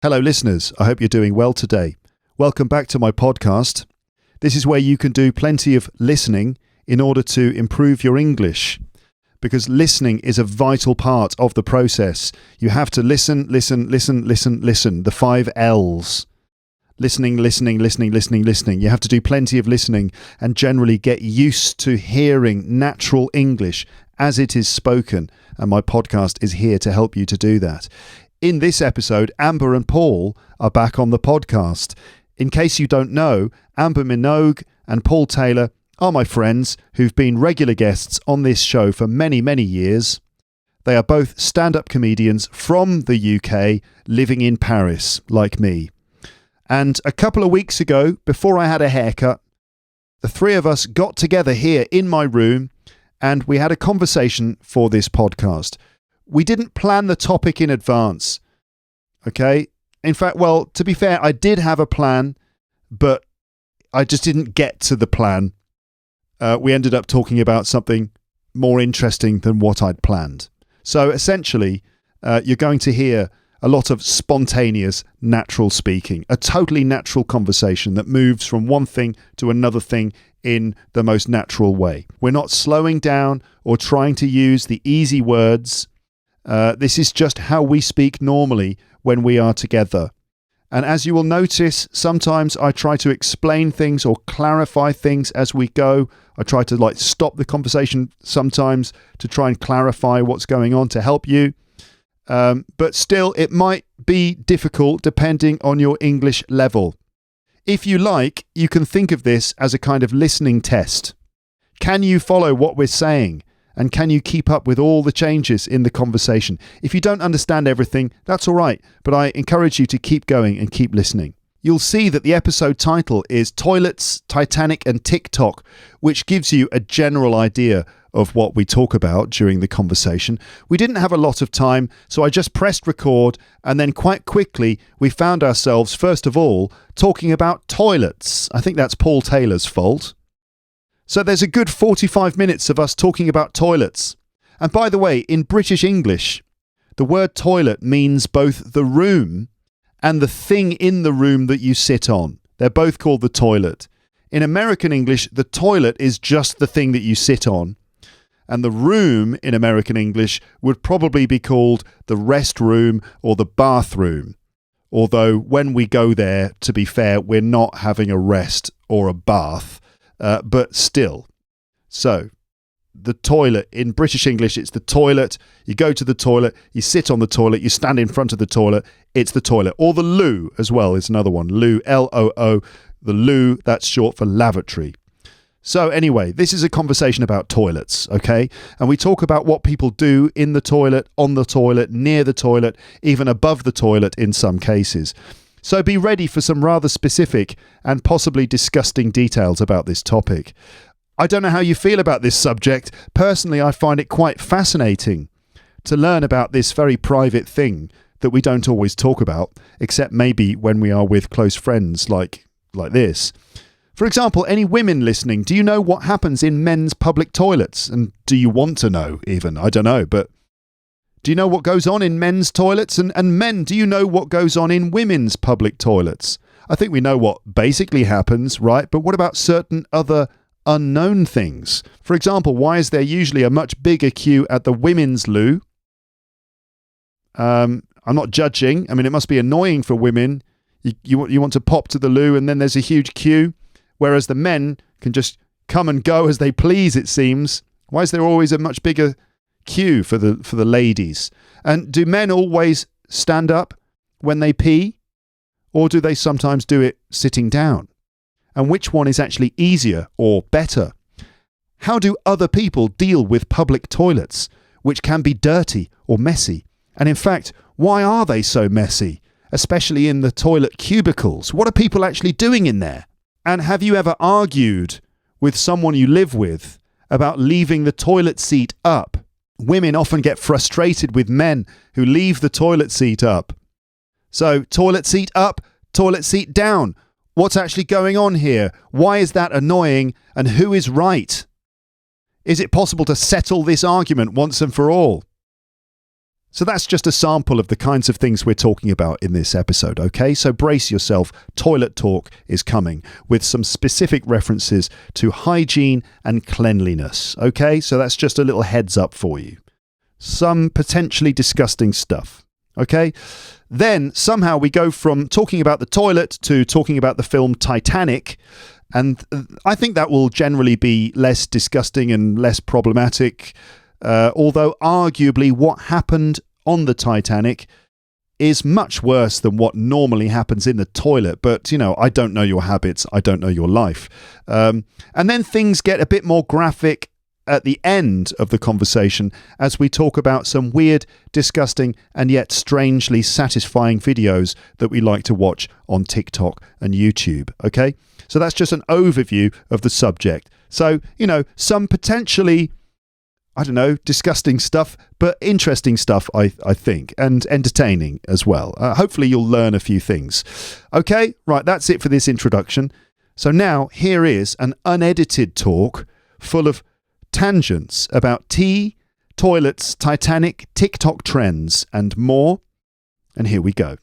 Hello listeners, I hope you're doing well today. Welcome back to my podcast. This is where you can do plenty of listening in order to improve your English, because listening is a vital part of the process. You have to listen, the 5 L's. Listening. You have to do plenty of listening and generally get used to hearing natural English as it is spoken, and my podcast is here to help you to do that. In this episode, Amber and Paul are back on the podcast. In case you don't know, Amber Minogue and Paul Taylor are my friends who've been regular guests on this show for many, many years. They are both stand-up comedians from the UK living in Paris, like me. And a couple of weeks ago, before I had a haircut, the three of us got together here in my room and we had a conversation for this podcast. We didn't plan the topic in advance, okay? In fact, well, to be fair, I did have a plan, but I just didn't get to the plan. We ended up talking about something more interesting than what I'd planned. So essentially, you're going to hear a lot of spontaneous, natural speaking, a totally natural conversation that moves from one thing to another thing in the most natural way. We're not slowing down or trying to use the easy words. This is just how we speak normally when we are together. And as you will notice, sometimes I try to explain things or clarify things as we go. I try to stop the conversation sometimes to try and clarify what's going on to help you. But still, it might be difficult depending on your English level. If you like, you can think of this as a kind of listening test. Can you follow what we're saying? And can you keep up with all the changes in the conversation? If you don't understand everything, that's all right, but I encourage you to keep going and keep listening. You'll see that the episode title is Toilets, Titanic and TikTok, which gives you a general idea of what we talk about during the conversation. We didn't have a lot of time, so I just pressed record, and then quite quickly we found ourselves, first of all, talking about toilets. I think that's Paul Taylor's fault. So there's a good 45 minutes of us talking about toilets. And by the way, in British English, the word toilet means both the room and the thing in the room that you sit on. They're both called the toilet. In American English, the toilet is just the thing that you sit on. And the room in American English would probably be called the restroom or the bathroom. Although when we go there, to be fair, we're not having a rest or a bath. But still, so the toilet in British English, it's the toilet. You go to the toilet, you sit on the toilet, you stand in front of the toilet, it's the toilet. Or the loo as well is another one. Loo, L-O-O, the loo, that's short for lavatory. So anyway, this is a conversation about toilets, okay? And we talk about what people do in the toilet, on the toilet, near the toilet, even above the toilet in some cases. So be ready for some rather specific and possibly disgusting details about this topic. I don't know how you feel about this subject. Personally, I find it quite fascinating to learn about this very private thing that we don't always talk about, except maybe when we are with close friends like this. For example, any women listening, do you know what happens in men's public toilets? And do you want to know even? I don't know, but do you know what goes on in men's toilets? And men, do you know what goes on in women's public toilets? I think we know what basically happens, right? But what about certain other unknown things? For example, why is there usually a much bigger queue at the women's loo? I'm not judging. I mean, it must be annoying for women. You want to pop to the loo and then there's a huge queue, whereas the men can just come and go as they please, it seems. Why is there always a much bigger queue for the ladies? And do men always stand up when they pee, or do they sometimes do it sitting down? And which one is actually easier or better? How do other people deal with public toilets, which can be dirty or messy? And in fact, why are they so messy, especially in the toilet cubicles? What are people actually doing in there? And have you ever argued with someone you live with about leaving the toilet seat up? Women often get frustrated with men who leave the toilet seat up. So, toilet seat up, toilet seat down. What's actually going on here? Why is that annoying? And who is right? Is it possible to settle this argument once and for all? So that's just a sample of the kinds of things we're talking about in this episode, okay? So brace yourself, toilet talk is coming with some specific references to hygiene and cleanliness, okay? So that's just a little heads up for you. Some potentially disgusting stuff, okay? Then somehow we go from talking about the toilet to talking about the film Titanic, and I think that will generally be less disgusting and less problematic. Although arguably what happened on the Titanic is much worse than what normally happens in the toilet. But, you know, I don't know your habits. I don't know your life. And then things get a bit more graphic at the end of the conversation as we talk about some weird, disgusting, and yet strangely satisfying videos that we like to watch on TikTok and YouTube. Okay? So that's just an overview of the subject. So, you know, some potentially, I don't know, disgusting stuff, but interesting stuff, I think, and entertaining as well. Hopefully you'll learn a few things. Okay, right, that's it for this introduction. So now here is an unedited talk full of tangents about tea, toilets, Titanic, TikTok trends, and more. And here we go.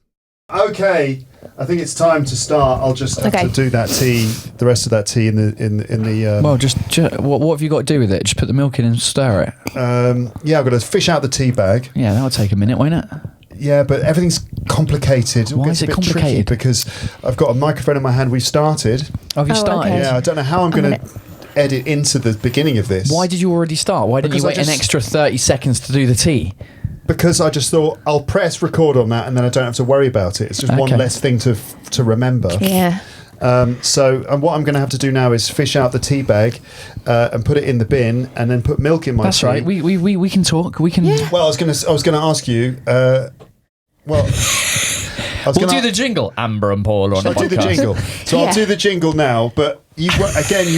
Okay, I think it's time to start. I'll just have to do that tea, the rest of that tea in the. Well, just what have you got to do with it? Just put the milk in and stir it. Yeah, I've got to fish out the tea bag. Yeah, that'll take a minute, won't it? Yeah, but everything's complicated. Why is it complicated? Because I've got a microphone in my hand. We've started. Oh, have you started? Okay. Yeah, I don't know how I'm going to edit into the beginning of this. Why did you already start? Why didn't you wait an extra 30 seconds to do the tea? Because I just thought I'll press record on that and then I don't have to worry about it. It's just one less thing to remember. Yeah. So what I'm going to have to do now is fish out the tea bag and put it in the bin and then put milk in my tea. That's right. We can talk. We can. Yeah. Well, I was going to ask you. We'll do the jingle. Amber and Paul on the podcast. I'll do the jingle. So I'll do the jingle now, but you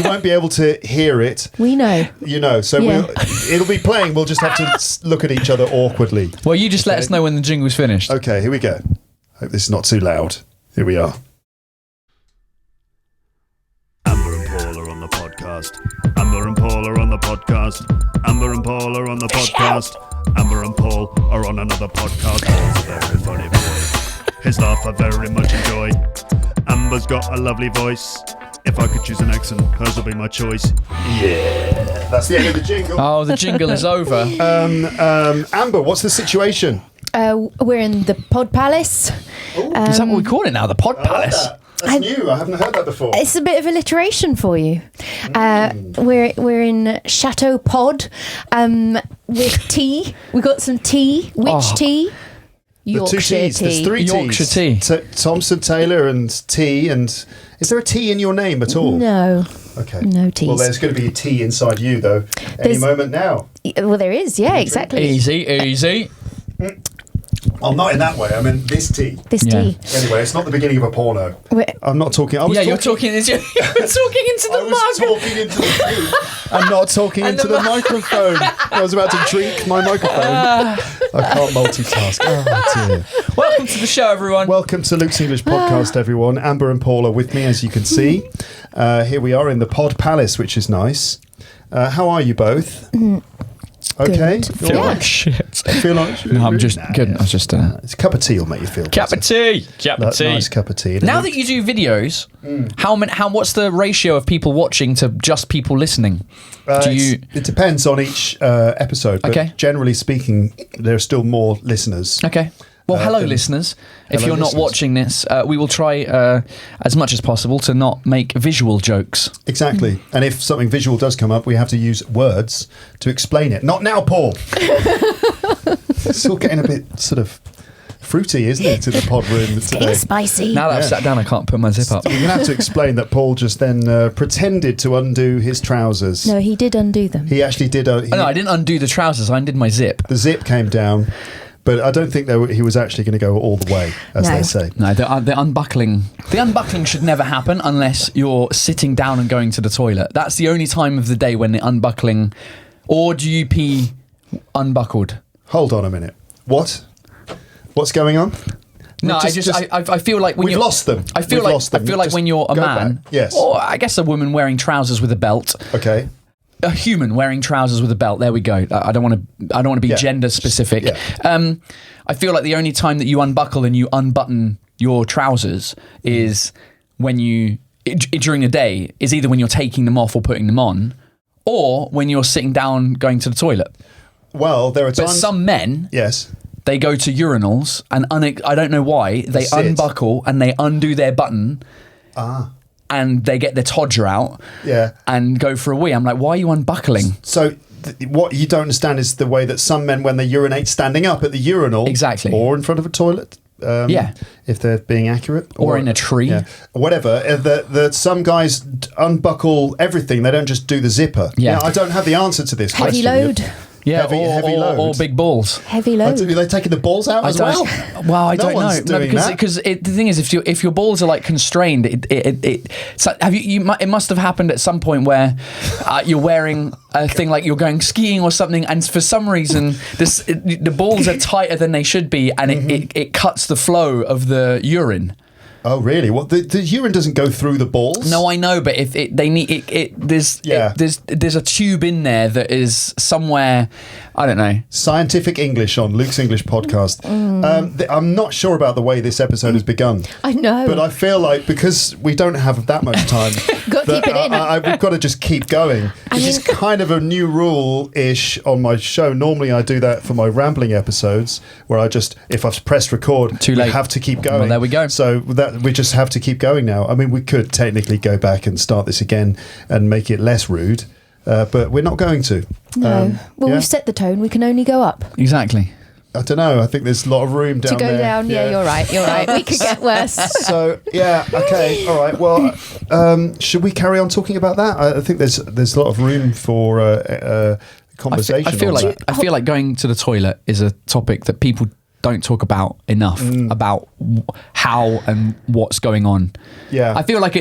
won't be able to hear it. We know. You know, so it'll be playing. We'll just have to look at each other awkwardly. Well, you just let us know when the jingle's finished. Okay, here we go. Hope this is not too loud. Here we are. Amber and Paul are on the podcast. Amber and Paul are on the podcast. Amber and Paul are on the podcast. Amber and Paul are on another podcast. Paul's a very funny boy. His laugh I very much enjoy. Amber's got a lovely voice. If I could choose an accent, hers will be my choice. Yeah. That's the end of the jingle. Oh, the jingle is over. Amber, what's the situation? We're in the Pod Palace. Is that what we call it now? The Pod Palace? That's new. I haven't heard that before. It's a bit of alliteration for you. We're in Chateau Pod with tea. We got some tea. Which tea? Yorkshire the two teas. tea. There's three Yorkshire teas. tea. Thompson, Taylor and tea. And is there a tea in your name at all? No. Okay. No teas. Well, there's going to be a tea inside you, though, any moment now. Well, there is. Yeah, exactly. Easy. Well, not in that way. I mean, this tea. This tea. Anyway, it's not the beginning of a porno. I'm not talking. You're talking into the tea. I'm not talking into the microphone. I was about to drink my microphone. I can't multitask. Oh, dear. Welcome to the show, everyone. Welcome to Luke's English Podcast, everyone. Amber and Paul are with me, as you can see. Here we are in the Pod Palace, which is nice. How are you both? Okay. Good. Feel like shit. Feel like shit. No, I'm just good. I was just it's a cup of tea will make you feel cup better. of tea. Nice cup of tea. Now that you do videos, what's the ratio of people watching to just people listening? It depends on each episode, but generally speaking, there are still more listeners. Okay. Well, hello, listeners. If you're not watching this, we will try as much as possible to not make visual jokes. Exactly. And if something visual does come up, we have to use words to explain it. Not now, Paul. It's all getting a bit sort of fruity, isn't it, in the pod room today? It's spicy. Now that I've sat down, I can't put my zip up. You're going to have to explain that Paul just then pretended to undo his trousers. No, he did undo them. He actually did. No, I didn't undo the trousers. I undid my zip. The zip came down. But I don't think he was actually going to go all the way, as they say. No, the unbuckling should never happen unless you're sitting down and going to the toilet. That's the only time of the day when the unbuckling... Or do you pee unbuckled? Hold on a minute. What? What's going on? No, I feel like when we've lost them. I feel like when you're a man, yes, or I guess a woman wearing trousers with a belt. Okay. a human wearing trousers with a belt. There we go. I don't want to be gender specific. Yeah. I feel like the only time that you unbuckle and you unbutton your trousers is when during the day, is either when you're taking them off or putting them on, or when you're sitting down going to the toilet. Well, there are times. But some men, yes, they go to urinals and I don't know why they unbuckle and they undo their button. And they get their todger out and go for a wee. I'm like, why are you unbuckling? So what you don't understand is the way that some men, when they urinate standing up at the urinal, exactly, or in front of a toilet, if they're being accurate, or in a tree, whatever, that some guys unbuckle everything. They don't just do the zipper. Yeah, I don't have the answer to this heavy question. Load. Yeah, heavy load. Or big balls. Heavy load. Are they taking the balls out as well? Well, I don't know. No, because the thing is, if your balls are like constrained, it must have happened at some point where you're wearing a thing like you're going skiing or something, and for some reason the balls are tighter than they should be, and it cuts the flow of the urine. Oh, really? Well, the urine doesn't go through the balls. No, I know, but if they need there's a tube in there that is somewhere. I don't know. Scientific English on Luke's English podcast. I'm not sure about the way this episode has begun. I know, but I feel like because we don't have that much time, got to keep it in. We've got to just keep going. This is kind of a new rule-ish on my show. Normally, I do that for my rambling episodes, where if I've pressed record, too late, we have to keep going. Well, there we go. So that we just have to keep going now. I mean, we could technically go back and start this again and make it less rude. But we're not going to. No. We've set the tone. We can only go up. Exactly. I don't know. I think there's a lot of room down there. To go down, yeah, you're right. You're right. We could get worse. So, okay, all right. Well, should we carry on talking about that? I think there's a lot of room for conversation. I feel like going to the toilet is a topic that people don't talk about enough, about how and what's going on. Yeah, I feel like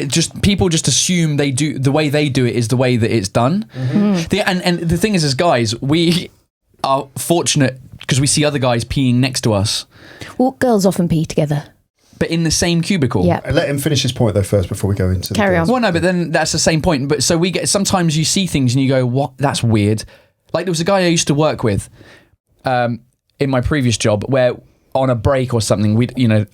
people just assume they do the way they do it is the way that it's done. And the thing is, as guys, we are fortunate because we see other guys peeing next to us. Well, girls often pee together, but in the same cubicle. Yeah. Let him finish his point though first before we go into carry on. Well, no, but then that's the same point. But so sometimes you see things and you go, "What? That's weird." Like there was a guy I used to work with. In my previous job, where on a break or something,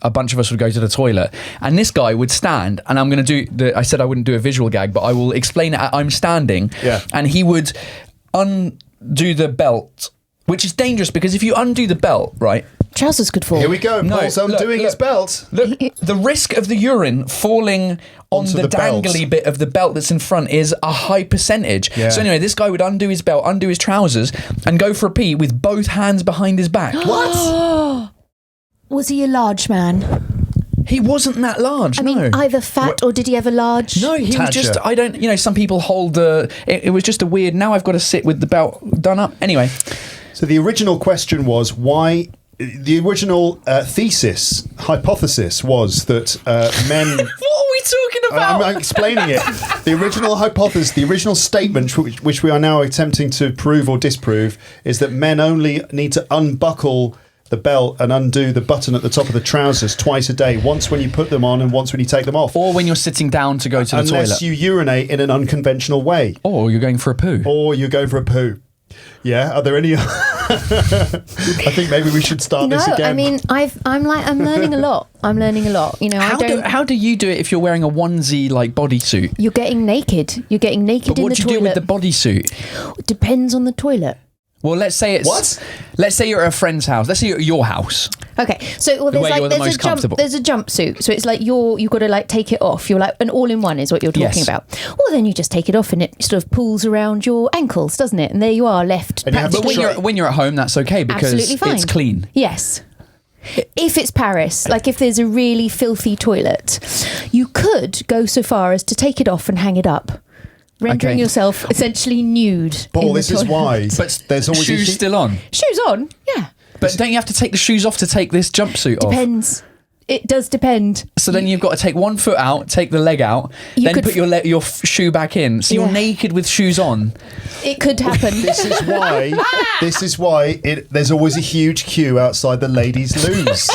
a bunch of us would go to the toilet, and this guy would stand, and I'm going to do I said I wouldn't do a visual gag, but I will explain it. I'm standing, and he would undo the belt, which is dangerous because if you undo the belt, right, trousers could fall. Here we go. Paul's undoing his belt. Look, the risk of the urine falling onto the dangly bit of the belt that's in front is a high percentage. Yeah. So anyway, this guy would undo his belt, undo his trousers, and go for a pee with both hands behind his back. What? Was he a large man? He wasn't that large. I mean, either fat or did he have a large? No, he was just. I don't. Some people hold the. It was just a weird. Now I've got to sit with the belt done up. Anyway. So the original question was why. The original hypothesis was that men... What are we talking about? I'm explaining it. The original hypothesis, the original statement, which we are now attempting to prove or disprove, is that men only need to unbuckle the belt and undo the button at the top of the trousers twice a day, once when you put them on and once when you take them off. Or when you're sitting down to go to the toilet. Unless you urinate in an unconventional way. Or you're going for a poo. Yeah, are there any... I think maybe we should start this again. I mean, I'm learning a lot. How do you do it if you're wearing a onesie like bodysuit? You're getting naked. But in the toilet. What do you do with the bodysuit? Depends on the toilet. Well, let's say let's say you're at a friend's house. Let's say you're at your house. Okay, so there's a jumpsuit. So it's like you've got to like take it off. You're like an all-in-one is what you're talking about. Well, then you just take it off and it sort of pulls around your ankles, doesn't it? And there you are left. But when you're at home, that's okay because it's clean. Yes. If it's Paris, like if there's a really filthy toilet, you could go so far as to take it off and hang it up. Rendering yourself essentially nude. Paul, this is why. But there's always shoes still on. Shoes on, yeah. But don't you have to take the shoes off to take this jumpsuit off? Depends. It does depend. So then you've got to take one foot out, take the leg out, then put your shoe back in. So you're naked with shoes on. It could happen. This is why there's always a huge queue outside the ladies' loos.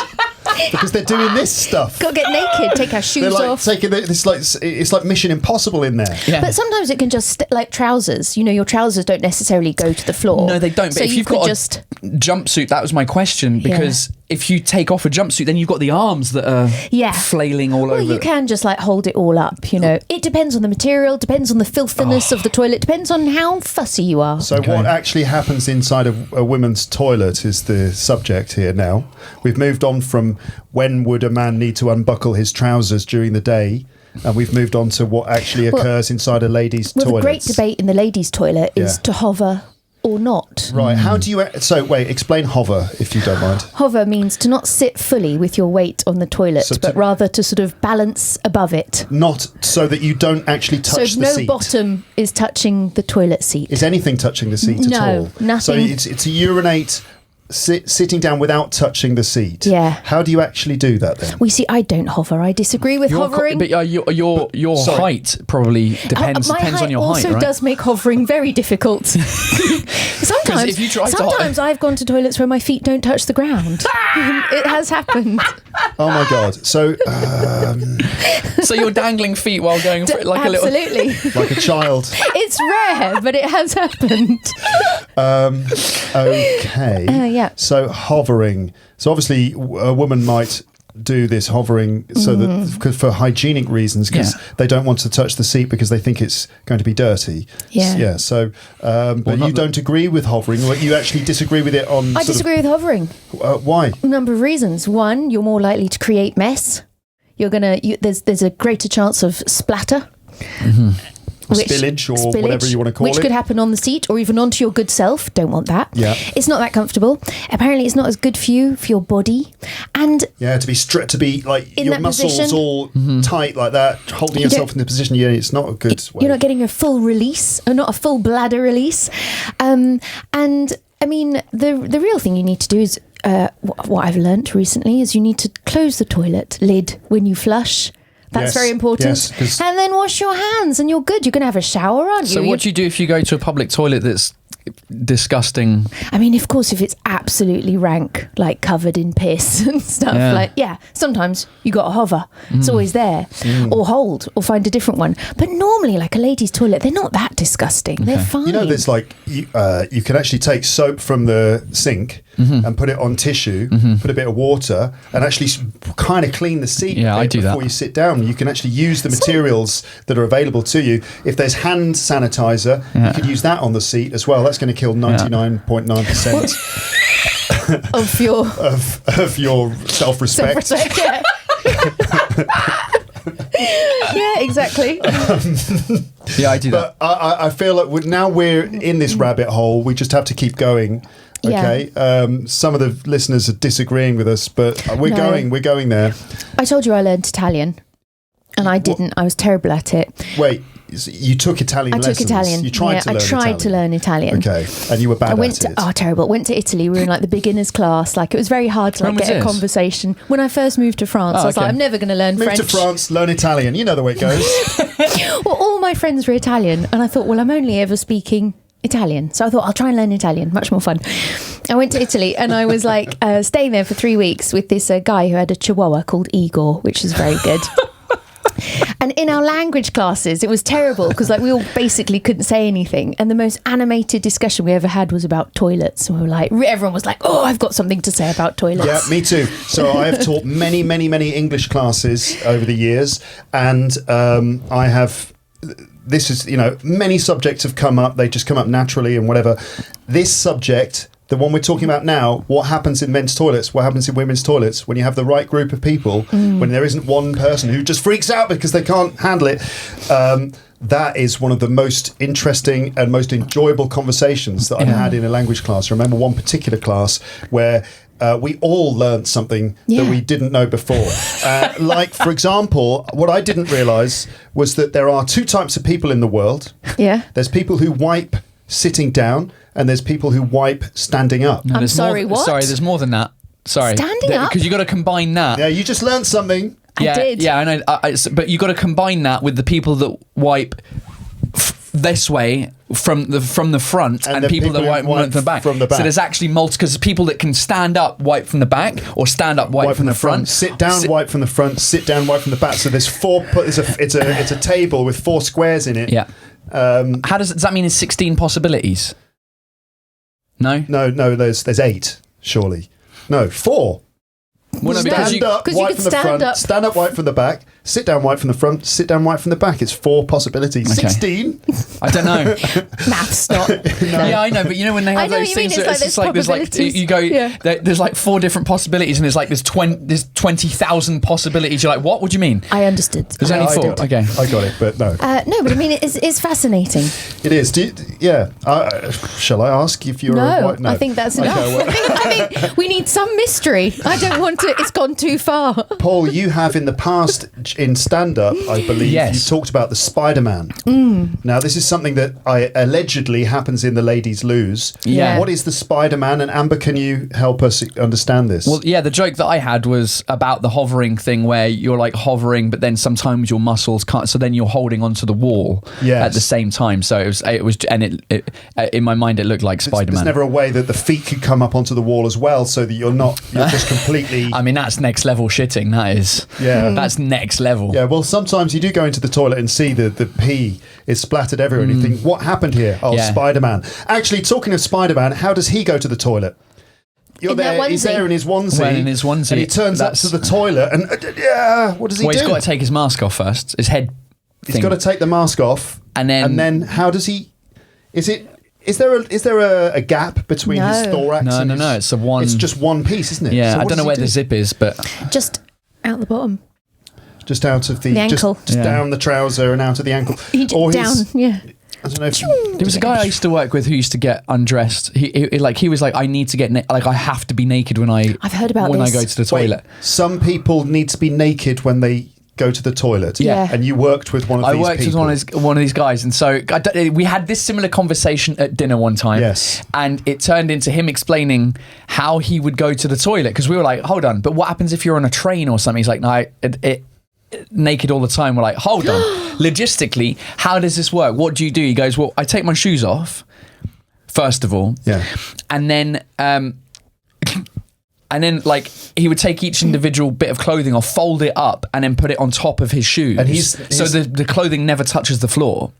because they're doing this stuff. Got to get naked, take our shoes off. It's like Mission Impossible in there. Yeah. But sometimes it can just, like trousers, your trousers don't necessarily go to the floor. No, they don't. But if you've got a jumpsuit, that was my question, because if you take off a jumpsuit, then you've got the arms that are flailing all over. Well, you can just like hold it all up, It depends on the material, depends on the filthiness of the toilet, depends on how fussy you are. So what actually happens inside a women's toilet is the subject here now. We've moved on from when would a man need to unbuckle his trousers during the day, and we've moved on to what actually occurs inside a lady's toilet. The great debate in the ladies' toilet is to hover or not. Right. How do you... So, wait, explain hover, if you don't mind. Hover means to not sit fully with your weight on the toilet, but rather to sort of balance above it. Not so that you don't actually touch the seat. So no bottom is touching the toilet seat. Is anything touching the seat at all? No, nothing. So it's a urinate... sitting down without touching the seat. Yeah. How do you actually do that then? We see. I don't hover. I disagree with hovering. But your height probably depends on your height, right? My height also does make hovering very difficult. Sometimes, if you try sometimes I've gone to toilets where my feet don't touch the ground. It has happened. Oh my God! So, so you're dangling feet while going for it like absolutely. Like a child. It's rare, but it has happened. Okay. Yeah. So hovering. So obviously, a woman might do this hovering so that for hygienic reasons, because they don't want to touch the seat because they think it's going to be dirty. Yeah. So, but you don't agree with hovering. You actually disagree with it on. I disagree with hovering. Why? A number of reasons. One, you're more likely to create mess. There's a greater chance of splatter. Mm-hmm. Spillage or whatever you want to call it. Which could happen on the seat or even onto your good self. Don't want that. Yeah. It's not that comfortable. Apparently it's not as good for you, for your body. And to be like in your that muscles position, all tight like that, holding yourself in the position. Yeah, it's not a good way. You're not getting a full release, or not a full bladder release. And I mean, the real thing you need to do is, what I've learnt recently is you need to close the toilet lid when you flush. That's very important. Yes, and then wash your hands and you're good. You're going to have a shower, aren't you? So what do you do if you go to a public toilet that's disgusting? I mean, of course, if it's absolutely rank, like covered in piss and stuff, sometimes you got to hover. It's always there. Or hold, or find a different one. But normally, like a lady's toilet, they're not that disgusting. Okay. They're fine. There's like, you can actually take soap from the sink and put it on tissue, put a bit of water, and actually kind of clean the seat before you sit down. You can actually use the materials that are available to you. If there's hand sanitizer, you could use that on the seat as well. That's going to kill 99.9% of your self-respect. Yeah, exactly. I do that. But I feel like now we're in this rabbit hole. We just have to keep going. Okay. Some of the listeners are disagreeing with us, but we're going there. I told you I learned Italian, and I didn't. I was terrible at it. Wait. You took Italian lessons? I took Italian. You tried to learn Italian. Okay. And you were bad at it? Oh, terrible. Went to Italy. We were in like the beginner's class. Like it was very hard to get a conversation. When I first moved to France, I was like, I'm never going to learn French. Move to France, learn Italian. You know the way it goes. Well, all my friends were Italian. And I thought, well, I'm only ever speaking Italian. So I thought I'll try and learn Italian. Much more fun. I went to Italy and I was like staying there for 3 weeks with this guy who had a chihuahua called Igor, which is very good. And in our language classes, it was terrible because we all basically couldn't say anything. And the most animated discussion we ever had was about toilets. And we were like, everyone was like, oh, I've got something to say about toilets. Yeah, me too. So I have taught many, many, many English classes over the years. And I have... This is, many subjects have come up. They just come up naturally and whatever. This subject... The one we're talking about now, what happens in men's toilets, what happens in women's toilets, when you have the right group of people, when there isn't one person who just freaks out because they can't handle it, that is one of the most interesting and most enjoyable conversations that I've had in a language class. I remember one particular class where we all learned something that we didn't know before. Like, for example, what I didn't realise was that there are two types of people in the world. Yeah. There's people who wipe sitting down, and there's people who wipe standing up. No, I'm sorry, what? Sorry, there's more than that. Sorry. Standing up? Because you got to combine that. Yeah, you just learned something. I did. Yeah, I know. But you got to combine that with the people that wipe this way from the front and people that wipe from the back. From the back. So there's actually because people that can stand up wipe from the back or stand up wipe from the front. Sit down, wipe from the front. Sit down, wipe from the back. So there's it's a table with 4 squares in it. Yeah. How does that mean? There's 16 possibilities? No. No. There's 8. Surely. No, 4. Well, no, because stand up, wipe from the front. Stand up, wipe from the back. Sit down, wipe from the front. Sit down, wipe from the back. It's 4 possibilities. Okay. 16. I don't know. Maths not. No. Yeah, I know, but you know when they have those things, it's like there's like you go, there's like 4 different possibilities, and there's like there's 20,000 possibilities. You're like, what? What do you mean? I understood. There's only 4. Okay, I got it, but no. No, but I mean, it's fascinating. It is. Shall I ask if you're? No, I think that's enough. I think we need some mystery. I don't want to. It's gone too far. Paul, you have in the past in stand-up, I believe, you talked about the Spider-Man. Now, this is something that allegedly happens in the Ladies' Loos. Yeah. What is the Spider-Man? And Amber, can you help us understand this? Well, yeah, the joke that I had was about the hovering thing, where you're like hovering, but then sometimes your muscles can't. So then you're holding onto the wall at the same time. So it was, and it in my mind it looked like Spider-Man. There's never a way that the feet could come up onto the wall as well, so that you're just completely. I mean, that's next level shitting. That is. Yeah. That's next level. Yeah, well, sometimes you do go into the toilet and see the pee is splattered everywhere and you think, what happened here? Oh, Spider-Man. Actually, talking of Spider-Man, how does he go to the toilet? He's there in his onesie. And he turns up to the toilet and, what does he do? Well, he's got to take his mask off first. His head He's got to take the mask off. And then how does he... Is there a gap between his thorax and his... No, it's a one... It's just one piece, isn't it? Yeah, so I don't know where the zip is, but... Just out the bottom. Just out of the ankle. Just down the trouser and out of the ankle. I don't know if there was a guy I used to work with who used to get undressed. He was like, I need to get I have to be naked when I go to the toilet. Some people need to be naked when they go to the toilet. Yeah. And you worked with one of these people. I worked with one of these guys, and so we had this similar conversation at dinner one time. Yes. And it turned into him explaining how he would go to the toilet, because we were like, hold on, but what happens if you're on a train or something? He's like, no, naked all the time. We're like, hold on. Logistically, how does this work? What do you do? He goes, well, I take my shoes off, first of all. Yeah. And then like he would take each individual bit of clothing off, fold it up, and then put it on top of his shoes. And so the clothing never touches the floor.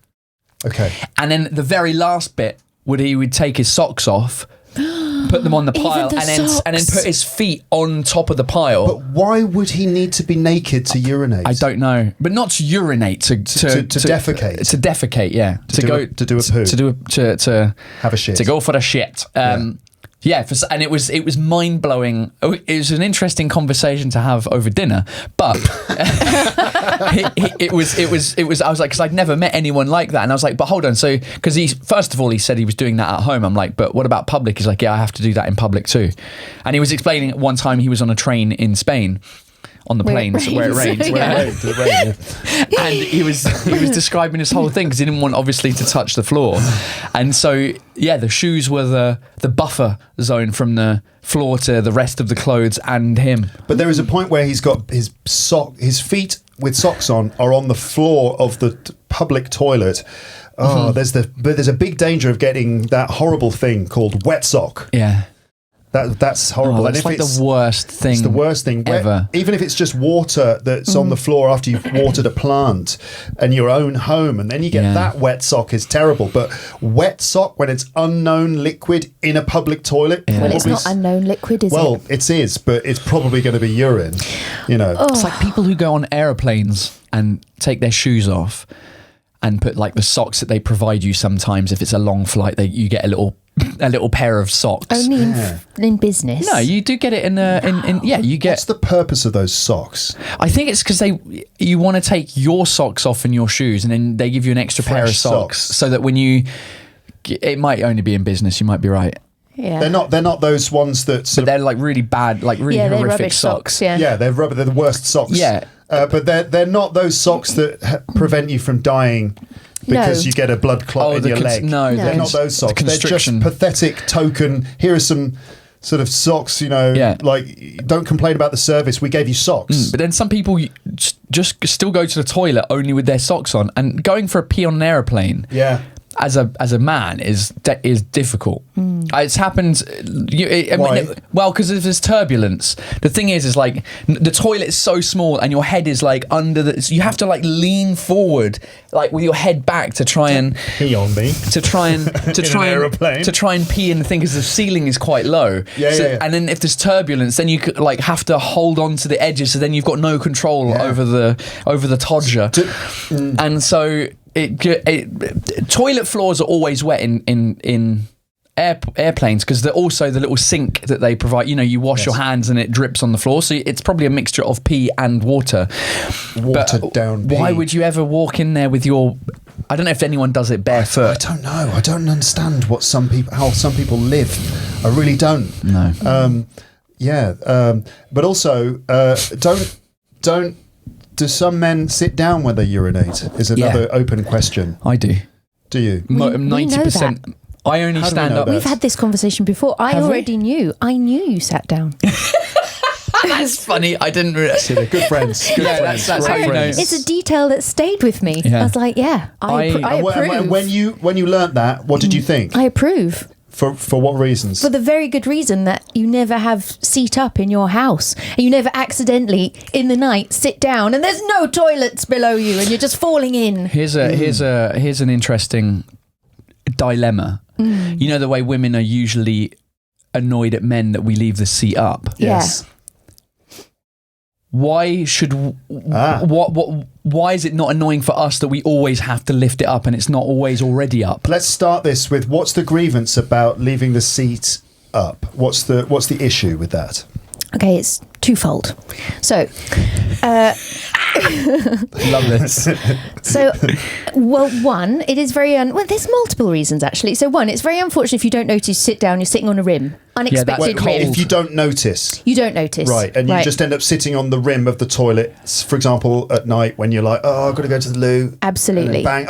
Okay. And then the very last bit he would take his socks off, put them on the pile, and then put his feet on top of the pile. But why would he need to be naked to urinate? I don't know, but not to urinate, to defecate. To defecate, yeah. To do a poo. To have a shit. To go for a shit. Yeah, and it was mind blowing. It was an interesting conversation to have over dinner, but it was. I was like, because I'd never met anyone like that, and I was like, but hold on, so because first of all he said he was doing that at home. I'm like, but what about public? He's like, yeah, I have to do that in public too. And he was explaining at one time he was on a train in Spain. On the plains where it rains, and he was describing this whole thing because he didn't want obviously to touch the floor, and so the shoes were the buffer zone from the floor to the rest of the clothes and him. But there is a point where he's got his feet with socks on are on the floor of the public toilet. Oh, there's a big danger of getting that horrible thing called wet sock. Yeah. That's horrible. That's like the worst thing. It's the worst thing ever. Even if it's just water that's on the floor after you've watered a plant in your own home, and then you get that wet sock is terrible. But wet sock when it's unknown liquid in a public toilet. Yeah. Well, it's not unknown liquid, is it? Well, it is, but it's probably going to be urine. You know, it's like people who go on aeroplanes and take their shoes off and put like the socks that they provide you. Sometimes, if it's a long flight, you get a little pair of socks. Only in business. No, you do get it in you get. What's the purpose of those socks? I think it's because you want to take your socks off and your shoes, and then they give you an extra pair of socks, so that when it might only be in business. You might be right. Yeah. They're not those ones that. But they're like really bad, like really horrific socks. Yeah, they're rubber. They're the worst socks. Yeah, but they're not those socks that prevent you from dying. Because you get a blood clot in your leg. No, they're not those socks. They're just pathetic token. Here are some sort of socks, like, don't complain about the service. We gave you socks. But then some people just still go to the toilet only with their socks on. And going for a pee on an aeroplane. Yeah. as a man is difficult. It's happened. Because if there's turbulence, the thing is like the toilet is so small and your head is like under the. So you have to like lean forward, like with your head back to try and pee on me. To try and pee in the thing because the ceiling is quite low. And then if there's turbulence, then you could like have to hold on to the edges. So then you've got no control over the todger, and so. Toilet floors are always wet in airplanes because they're also the little sink that they provide. You wash your hands and it drips on the floor, so it's probably a mixture of pee and water. Watered down pee. Why would you ever walk in there with your? I don't know if anyone does it barefoot. I don't know. I don't understand how some people live. I really don't. No. But also don't. Do some men sit down when they urinate? Is another open question. I do. Do you? 90%. I only stand up. We've had this conversation before. I already knew. I knew you sat down. That's funny. I didn't realise. They're good friends. That's how you know. It's a detail that stayed with me. I was like, I approve. And when you learnt that, what did you think? I approve. For what reasons? For the very good reason that you never have seat up in your house. And you never accidentally, in the night, sit down and there's no toilets below you and you're just falling in. Here's an interesting dilemma. You know the way women are usually annoyed at men that we leave the seat up? Yes. Why should why is it not annoying for us that we always have to lift it up and it's not always already up? Let's start this with what's the grievance about leaving the seat up? What's the issue with that? Okay, it's twofold. So, love this. So, one, it is very there's multiple reasons actually. So, one, it's very unfortunate if you don't notice, sit down, you're sitting on a rim, unexpected rim. If you don't notice, right, and you just end up sitting on the rim of the toilet, for example, at night when you're like, oh, I've got to go to the loo. Absolutely. Bang!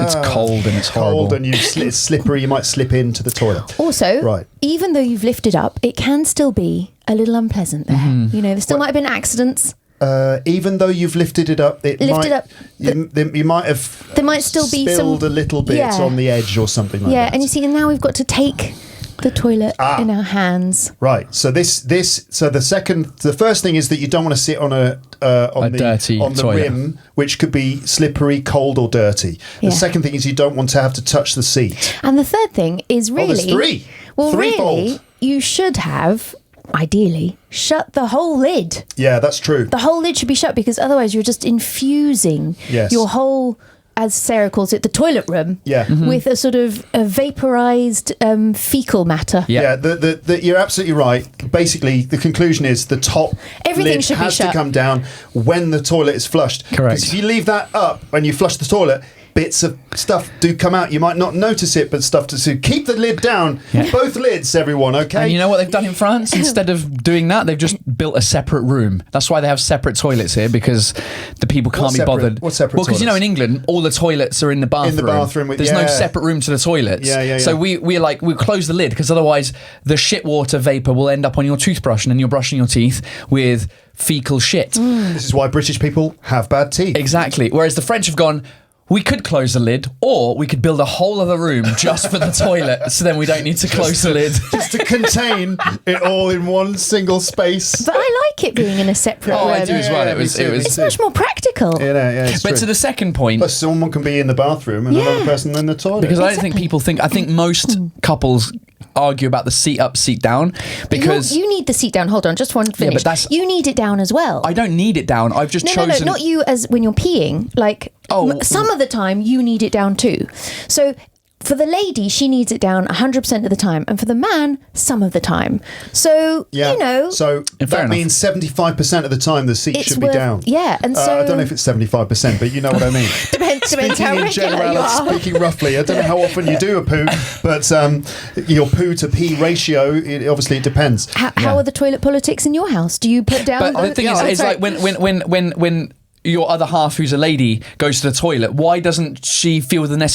It's cold and it's horrible. Cold and it's slippery. You might slip into the toilet. Also, even though you've lifted up, it can still be a little unpleasant there. There still might have been accidents. Even though you've lifted it up, you might have. There might still be spilled a little bit on the edge or something like that. Yeah, and you see, and now we've got to take the toilet in our hands. Right. So the first thing is that you don't want to sit on the rim, which could be slippery, cold, or dirty. The second thing is you don't want to have to touch the seat. And the third thing is really, there's three. Well, Threefold. really, you should have. Ideally, shut the whole lid. Yeah, that's true. The whole lid should be shut because otherwise you're just infusing your whole, as Sarah calls it, the toilet room with a sort of a vaporized fecal matter. Yeah, you're absolutely right. Basically, the conclusion is the top lid has to come down when the toilet is flushed. Correct. Because if you leave that up when you flush the toilet, bits of stuff do come out. You might not notice it, but stuff to keep the lid down. Both lids, everyone, okay? And you know what they've done in France? Instead of doing that, they've just built a separate room. That's why they have separate toilets here, because the people can't be bothered. What separate Well, because in England, all the toilets are in the bathroom. In the bathroom. There's no separate room to the toilets. So we'll close the lid, because otherwise the shit water vapour will end up on your toothbrush, and then you're brushing your teeth with fecal shit. This is why British people have bad teeth. Exactly. Whereas the French have gone, we could close the lid, or we could build a whole other room just for the toilet, so then we don't need to close the lid. Just to contain it all in one single space. But I like it being in a separate room. I do as well. It's much more practical. It's true. To the second point... But someone can be in the bathroom and another person in the toilet. Because I don't think people think... I think most couples argue about the seat up, seat down, because... You need the seat down. Hold on, just one finish. Yeah, but you need it down as well. I don't need it down. I've just chosen... No, not you as when you're peeing. Like, some of the time, you need it down too. So... For the lady, she needs it down 100% of the time. And for the man, some of the time. So, So that means 75% of the time the seat should be down. Yeah. And so... I don't know if it's 75%, but you know what I mean. Depends how regular you are. Speaking roughly, I don't know how often you do a poo, but your poo to pee ratio, obviously it depends. How are the toilet politics in your house? Do you put down... But the thing is, it's like when your other half, who's a lady, goes to the toilet, why doesn't she feel the need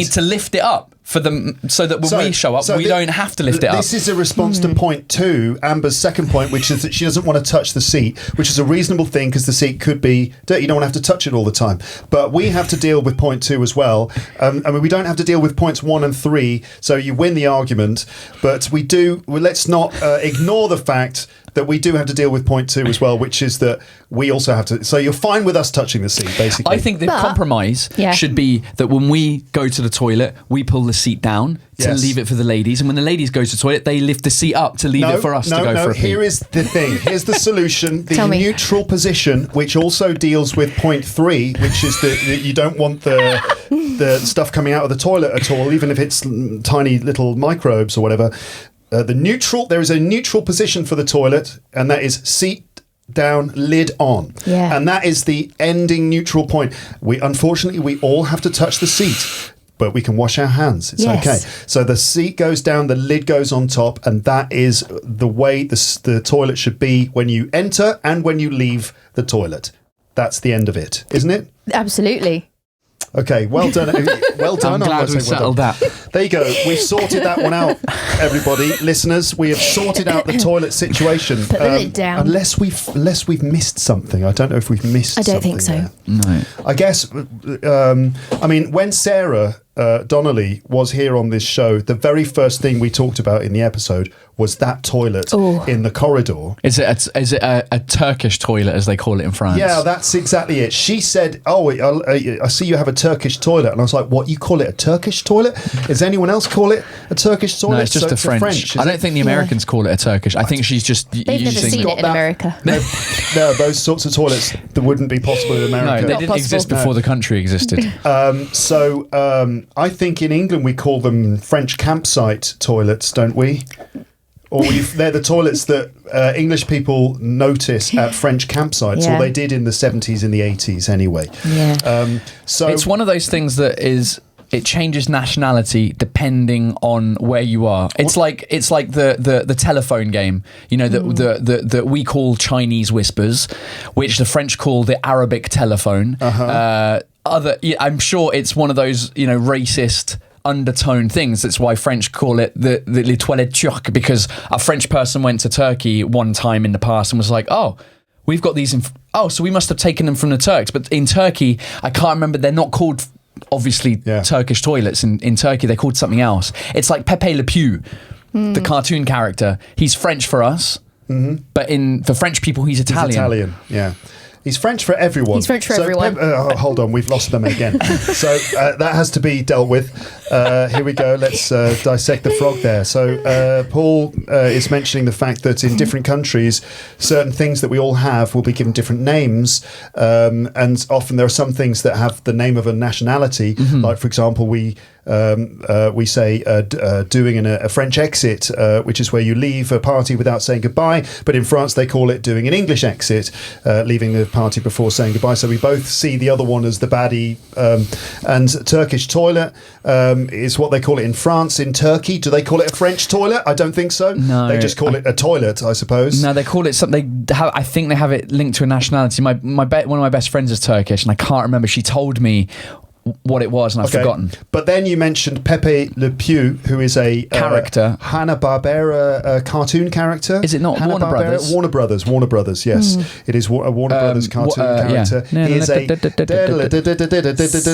to lift it up for them, so that when we show up, we don't have to lift it up. This is a response to point 2, Amber's second point, which is that she doesn't want to touch the seat, which is a reasonable thing because the seat could be dirty. You don't want to have to touch it all the time. But we have to deal with point 2 as well. I mean, we don't have to deal with points 1 and 3, so you win the argument. But we do. Let's not ignore the fact that we do have to deal with point 2 as well, which is that we also have to. So you're fine with us touching the seat, basically. I think the compromise should be that when we go to the toilet, we pull the seat down to leave it for the ladies, and when the ladies go to the toilet, they lift the seat up to leave it for us to go for a pee. Here is the thing. Here's the solution. The neutral position, which also deals with point 3, which is that you don't want the stuff coming out of the toilet at all, even if it's tiny little microbes or whatever. There is a neutral position for the toilet, and that is seat down, lid on. Yeah. And that is the ending neutral point. Unfortunately, we all have to touch the seat, but we can wash our hands. It's okay. So the seat goes down, the lid goes on top, and that is the way the toilet should be when you enter and when you leave the toilet. That's the end of it, isn't it? Absolutely. Okay, well done. Well done. I'm glad we settled that. There you go. We've sorted that one out, everybody. Listeners, we have sorted out the toilet situation. Put the lid down. Unless we've missed something. I don't know if we've missed something. I don't think so. There. No. I guess, I mean, when Sarah Donnelly was here on this show, the very first thing we talked about in the episode was that toilet in the corridor. Is it a Turkish toilet, as they call it in France? Yeah, that's exactly it. She said, I see you have a Turkish toilet. And I was like, what, you call it a Turkish toilet? Does anyone else call it a Turkish toilet? No, it's just a French. I don't think the Americans call it a Turkish. I think she's just They've never seen it in America. No, those sorts of toilets that wouldn't be possible in America. No, they didn't exist before the country existed. I think in England we call them French campsite toilets, don't we? Or they're the toilets that English people notice at French campsites, or they did in the 70s and the 80s anyway. Yeah. So it's one of those things that it changes nationality depending on where you are. It's like the telephone game, you know, that we call Chinese whispers, which the French call the Arabic telephone. I'm sure it's one of those, you know, racist undertone things. That's why French call it the les toilettes turques, because a French person went to Turkey one time in the past and was like, oh, we've got these so we must have taken them from the Turks. But in Turkey, I can't remember, they're not called obviously Turkish toilets. In Turkey they're called something else. It's like Pepe Le Pew, the cartoon character. He's French for us, but for French people he's Italian. He's Italian, yeah. He's French for everyone. He's French for everyone. Hold on, we've lost them again. So that has to be dealt with. Here we go. Let's dissect the frog there. So Paul is mentioning the fact that in different countries, certain things that we all have will be given different names. And often there are some things that have the name of a nationality. Like, for example, we say doing a French exit, which is where you leave a party without saying goodbye. But in France, they call it doing an English exit, leaving the party before saying goodbye. So we both see the other one as the baddie. And Turkish toilet is what they call it in France. In Turkey, do they call it a French toilet? I don't think so. No, they just call it a toilet, I suppose. No, they call it something. I think they have it linked to a nationality. One of my best friends is Turkish, and I can't remember. She told me what it was, and I've forgotten. But then you mentioned Pepe Le Pew, who is a character, Hanna-Barbera cartoon character. Is it not Warner Brothers? Warner Brothers, yes. It is a Warner Brothers cartoon character. He is a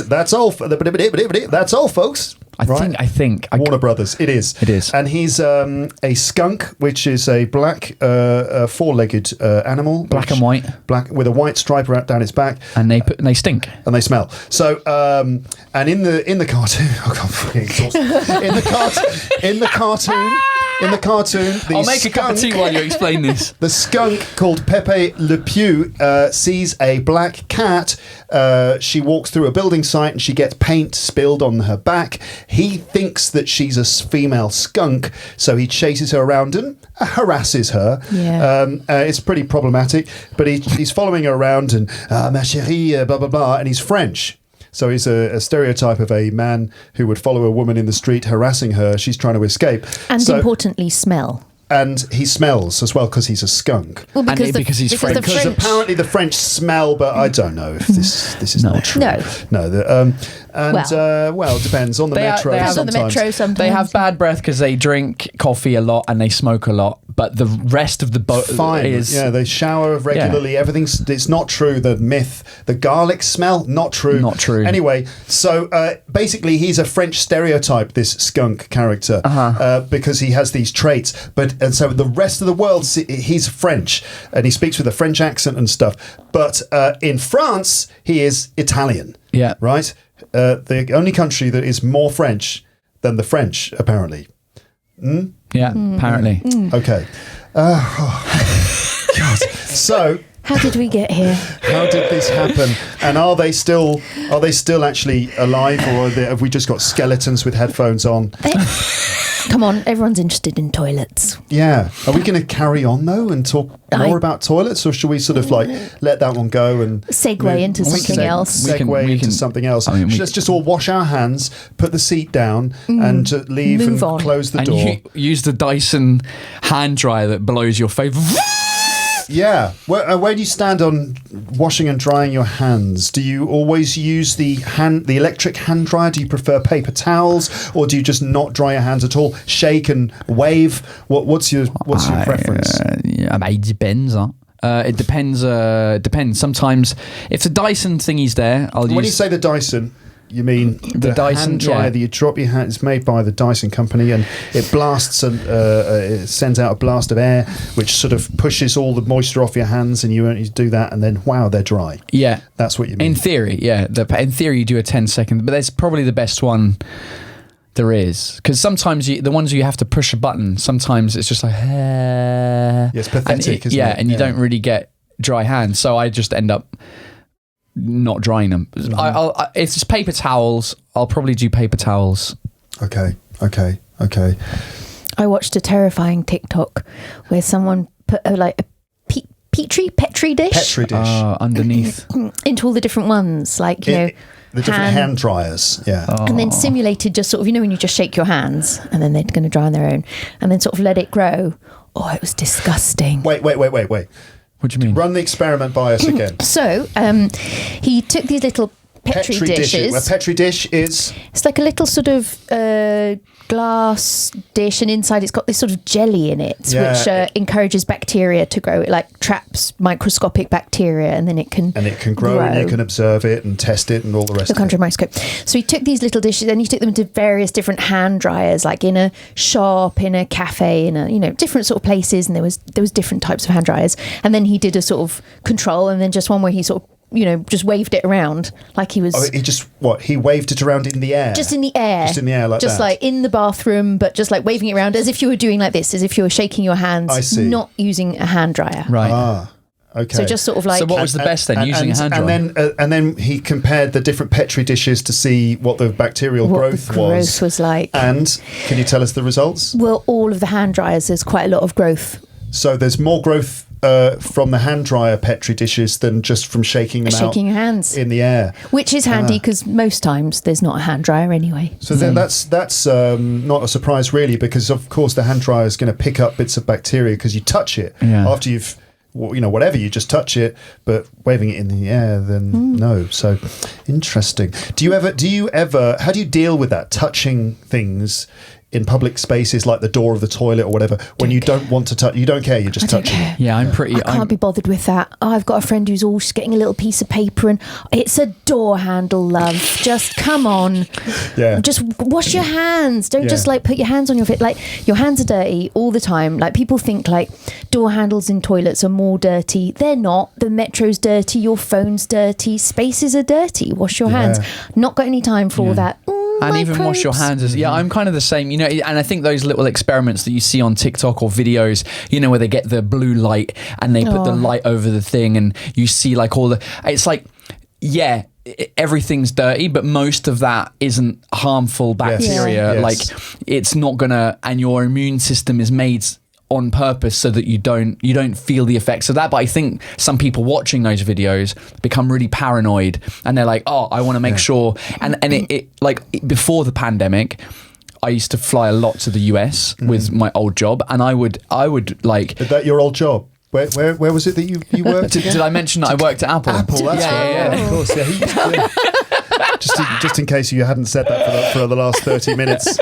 that's all. That's all, folks. I think Warner Brothers. It is. And he's a skunk, which is a black four-legged animal, black and white, black with a white stripe down its back, and they stink and they smell. So and in the cartoon, oh God, I'm fucking exhausted. in the cartoon, I'll make a cup of tea while you explain this. The skunk called Pepe Le Pew sees a black cat. She walks through a building site and she gets paint spilled on her back. He thinks that she's a female skunk, so he chases her around and harasses her. Yeah. It's pretty problematic, but he's following her around and ma chérie, blah, blah, blah, and he's French. So he's a stereotype of a man who would follow a woman in the street, harassing her. She's trying to escape. And importantly, smell. And he smells as well because he's a skunk. Well, because he's French. Because apparently the French smell, but I don't know if this is not true. No. And it depends on the metro. Sometimes they have bad breath because they drink coffee a lot and they smoke a lot. But the rest of the boat is they shower regularly. Yeah. It's not true. The myth, the garlic smell, not true. Not true. Anyway, so basically, he's a French stereotype. This skunk character, because he has these traits. And so the rest of the world, he's French and he speaks with a French accent and stuff. But in France, he is Italian. Yeah. Right. The only country that is more French than the French, apparently. Yeah, apparently. Okay. God. So, how did we get here? How did this happen? And are they still actually alive, or have we just got skeletons with headphones on? Come on, everyone's interested in toilets. Yeah. Are we going to carry on though and talk more about toilets, or should we sort of like let that one go and segue into something else? Segue into something else. Let's just all wash our hands, put the seat down, and leave and close the door. And use the Dyson hand dryer that blows your face. Yeah. Where do you stand on washing and drying your hands? Do you always use the electric hand dryer? Do you prefer paper towels, or do you just not dry your hands at all? Shake and wave. What's your preference? It depends. It depends. Sometimes if the Dyson thingy's there, I'll use. When you say the Dyson, you mean the Dyson hand dryer that you drop your hand? It's made by the Dyson company, and it blasts and it sends out a blast of air, which sort of pushes all the moisture off your hands, and you only do that, and then they're dry. Yeah, that's what you mean. In theory, yeah. In theory, you do a 10-second, but that's probably the best one there is, because sometimes the ones you have to push a button, sometimes it's just like it's pathetic, isn't it? And you don't really get dry hands, so I just end up not drying them. If it's paper towels, I'll probably do paper towels. Okay. I watched a terrifying TikTok where someone put a petri dish underneath into all the different ones, like the different hand dryers, and then simulated just sort of when you just shake your hands and then they're going to dry on their own, and then sort of let it grow. Oh, it was disgusting. Wait. What do you mean? Run the experiment by us again. So, he took these little petri dishes. A petri dish is? It's like a little sort of glass dish, and inside it's got this sort of jelly in it, which encourages bacteria to grow. It like traps microscopic bacteria, and then it can grow, and you can observe it and test it and all the rest. Look under a microscope. So he took these little dishes and he took them to various different hand dryers, like in a shop, in a cafe, in a different sort of places, and there was different types of hand dryers. And then he did a sort of control, and then just one where he sort of just waved it around like he was. Oh, he waved it around in the air? Just in the air. Just in the air, like just that. Like in the bathroom, but just like waving it around as if you were doing like this, as if you were shaking your hands. I see. Not using a hand dryer. Right. Ah. Okay. So just sort of like. So what was the best then? Using a hand dryer. And then he compared the different petri dishes to see what the bacterial growth was like. And can you tell us the results? Well, all of the hand dryers, there's quite a lot of growth. So there's more growth from the hand dryer petri dishes than just from shaking your hands in the air, which is handy because most times there's not a hand dryer anyway. So then that's not a surprise really, because of course the hand dryer is going to pick up bits of bacteria because you touch it after you've whatever, you just touch it, but waving it in the air, then no. So interesting. Do you ever how do you deal with that, touching things in public spaces like the door of the toilet or whatever, when you don't want to touch? You don't care, you're just touching it. Yeah, I can't be bothered with that. I've got a friend who's always getting a little piece of paper, and it's a door handle, love. Just come on. Yeah. Just wash your hands. Don't just like put your hands on your feet. Like, your hands are dirty all the time. Like, people think like door handles in toilets are more dirty. They're not. The metro's dirty, your phone's dirty, spaces are dirty. Wash your hands. Not got any time for all that. And even wash your hands. I'm kind of the same, and I think those little experiments that you see on TikTok or videos, where they get the blue light and they put the light over the thing, and you see like it's like, everything's dirty, but most of that isn't harmful bacteria. Yes. Like, it's not gonna, and your immune system is made on purpose so that you don't feel the effects of that. But I think some people watching those videos become really paranoid, and they're like, oh, I want to make sure. And it like, before the pandemic, I used to fly a lot to the US with my old job, and I would like. Is that your old job? Where was it that you worked? Did I mention that I worked at Apple? Apple, that's yeah. Of course, yeah. just in case you hadn't said that for the last 30 minutes.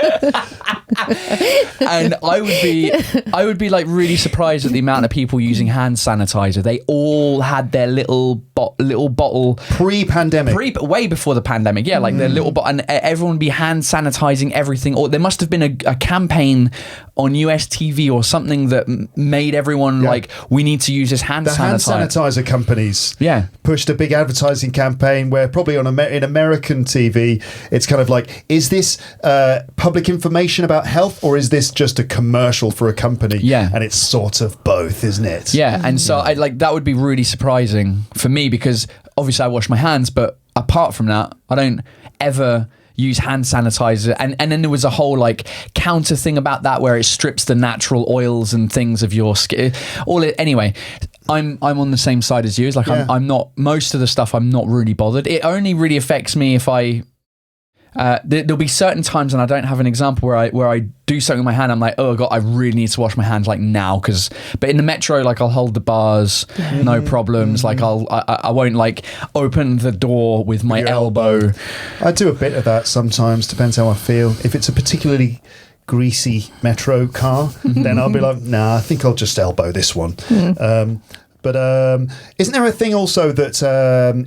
And I would be like really surprised at the amount of people using hand sanitizer. They all had their little bottle pre-pandemic, way before the pandemic. Yeah, like their little bottle, and everyone would be hand sanitizing everything. Or there must have been a campaign on US TV or something that made everyone like, we need to use this hand sanitizer. Hand sanitizer companies pushed a big advertising campaign where probably in American TV, it's kind of like, is this public information about health, or is this just a commercial for a company? Yeah. And it's sort of both, isn't it? Yeah. And so I like, that would be really surprising for me, because obviously I wash my hands, but apart from that, I don't ever use hand sanitizer. And then there was a whole like counter thing about that where it strips the natural oils and things of your skin. Anyway, I'm on the same side as you. It's like I'm not, most of the stuff I'm not really bothered. It only really affects me if I there'll be certain times, and I don't have an example where I do something with my hand. I'm like, oh God, I really need to wash my hands like now. But in the metro, like I'll hold the bars, no problems. Like I won't like open the door with my elbow. I do a bit of that sometimes. Depends how I feel. If it's a particularly greasy metro car, then I'll be like, nah, I think I'll just elbow this one. But isn't there a thing also that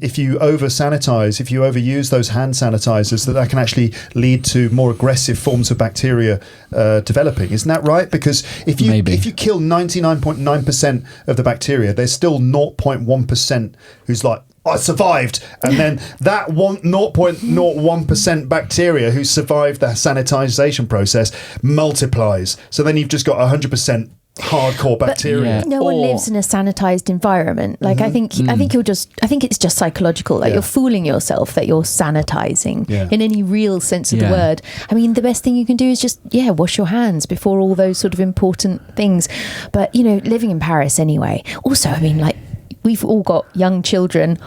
if you over-sanitize, if you overuse those hand sanitizers, that can actually lead to more aggressive forms of bacteria developing? Isn't that right? Because if you kill 99.9% of the bacteria, there's still 0.1% who's like, I survived. And then that 0.01% bacteria who survived the sanitization process multiplies. So then you've just got 100% hardcore bacteria. But no one lives in a sanitized environment. Like I think it's just psychological. Like you're fooling yourself that you're sanitizing in any real sense of the word. I mean, the best thing you can do is just wash your hands before all those sort of important things. But living in Paris anyway. Also, I mean, like we've all got young children.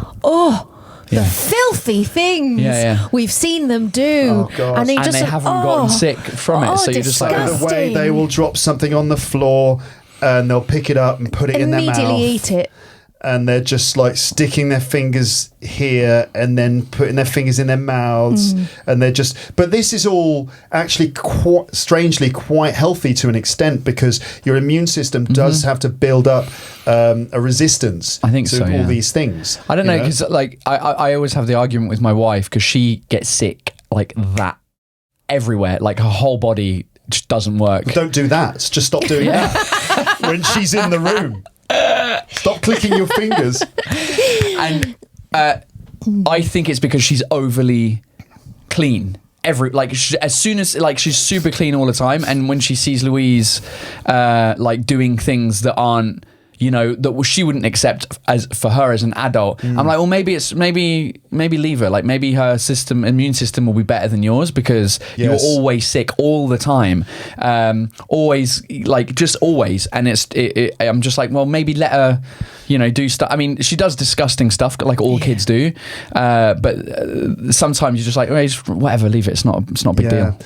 The filthy things we've seen them do, and they haven't gotten sick from it. So you're just like, the way they will drop something on the floor and they'll pick it up and put it in their mouth, immediately eat it, and they're just like sticking their fingers here and then putting their fingers in their mouths, and they're just. But this is all actually strangely quite healthy to an extent, because your immune system does have to build up a resistance to all these things. I don't know, because like I always have the argument with my wife, because she gets sick like that everywhere, like her whole body just doesn't work. Don't do that. Just stop doing that when she's in the room. Stop clicking your fingers. And I think it's because she's overly clean. As soon as she's super clean all the time, and when she sees Louise like doing things that aren't, that she wouldn't accept for her as an adult, I'm like, well, maybe leave her. Like maybe her immune system will be better than yours, because you're always sick all the time, always, like just always. And I'm just like, well, maybe let her, do stuff. I mean, she does disgusting stuff like all kids do, but sometimes you're just like, well, whatever, leave it. It's not a big deal.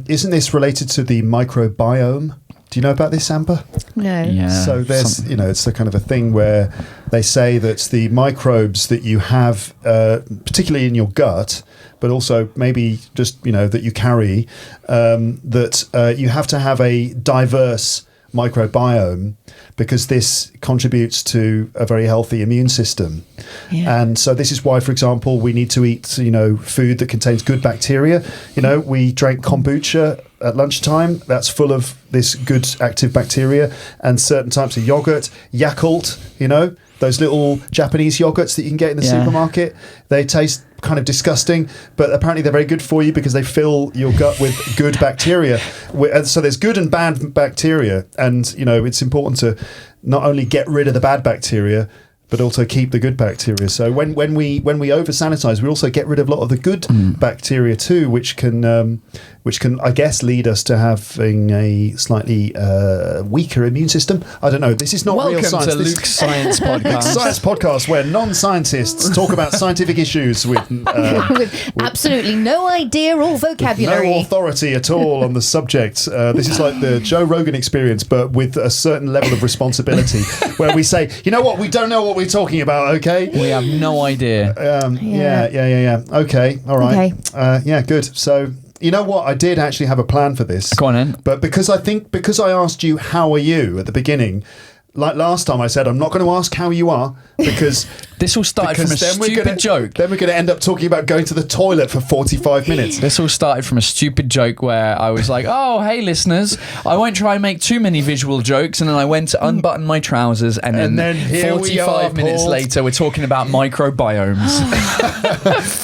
Isn't this related to the microbiome? Do you know about this, Amber? No. Yeah. So there's, it's a kind of a thing where they say that the microbes that you have, particularly in your gut, but also maybe just, that you carry, that you have to have a diverse microbiome, because this contributes to a very healthy immune system. And so this is why, for example, we need to eat, food that contains good bacteria. We drank kombucha at lunchtime. That's full of this good active bacteria, and certain types of yogurt, Yakult, those little Japanese yogurts that you can get in the supermarket. They taste kind of disgusting, but apparently they're very good for you because they fill your gut with good bacteria. So there's good and bad bacteria, and it's important to not only get rid of the bad bacteria, but also keep the good bacteria. So when we over sanitize, we also get rid of a lot of the good bacteria too, which can I guess lead us to having a slightly weaker immune system. I don't know. This is not real science. Welcome to Luke's Science Podcast. Luke's Science Podcast, where non-scientists talk about scientific issues with absolutely no idea or vocabulary, no authority at all on the subject. This is like the Joe Rogan experience, but with a certain level of responsibility, where we say, you know what, we don't know what we're we talking about, okay? We have no idea. Yeah. Okay, all right. Yeah, good. So, you know what? I did actually have a plan for this. Go on then. But because I asked you, how are you, at the beginning, like last time I said, I'm not going to ask how you are, because... This all started from a stupid joke. Then we're going to end up talking about going to the toilet for 45 minutes. This all started from a stupid joke where I was like, oh, hey, listeners, I won't try and make too many visual jokes. And then I went to unbutton my trousers, and then 45 minutes later, we're talking about microbiomes.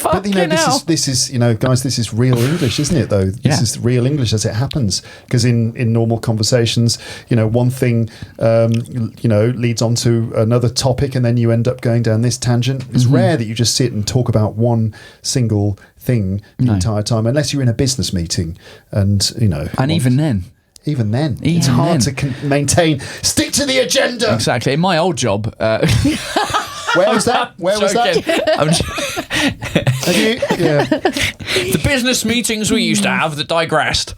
But, you know, this is, you know, guys, this is real English, isn't it, though? This is real English as it happens. Because in normal conversations, you know, one thing, you know, leads on to another topic, and then you end up going down this tangent. It's rare that you just sit and talk about one single thing the entire time, unless you're in a business meeting, and you know. And even then, it's hard to maintain. Stick to the agenda. Exactly. In my old job. Where was that? The business meetings we used to have that digressed.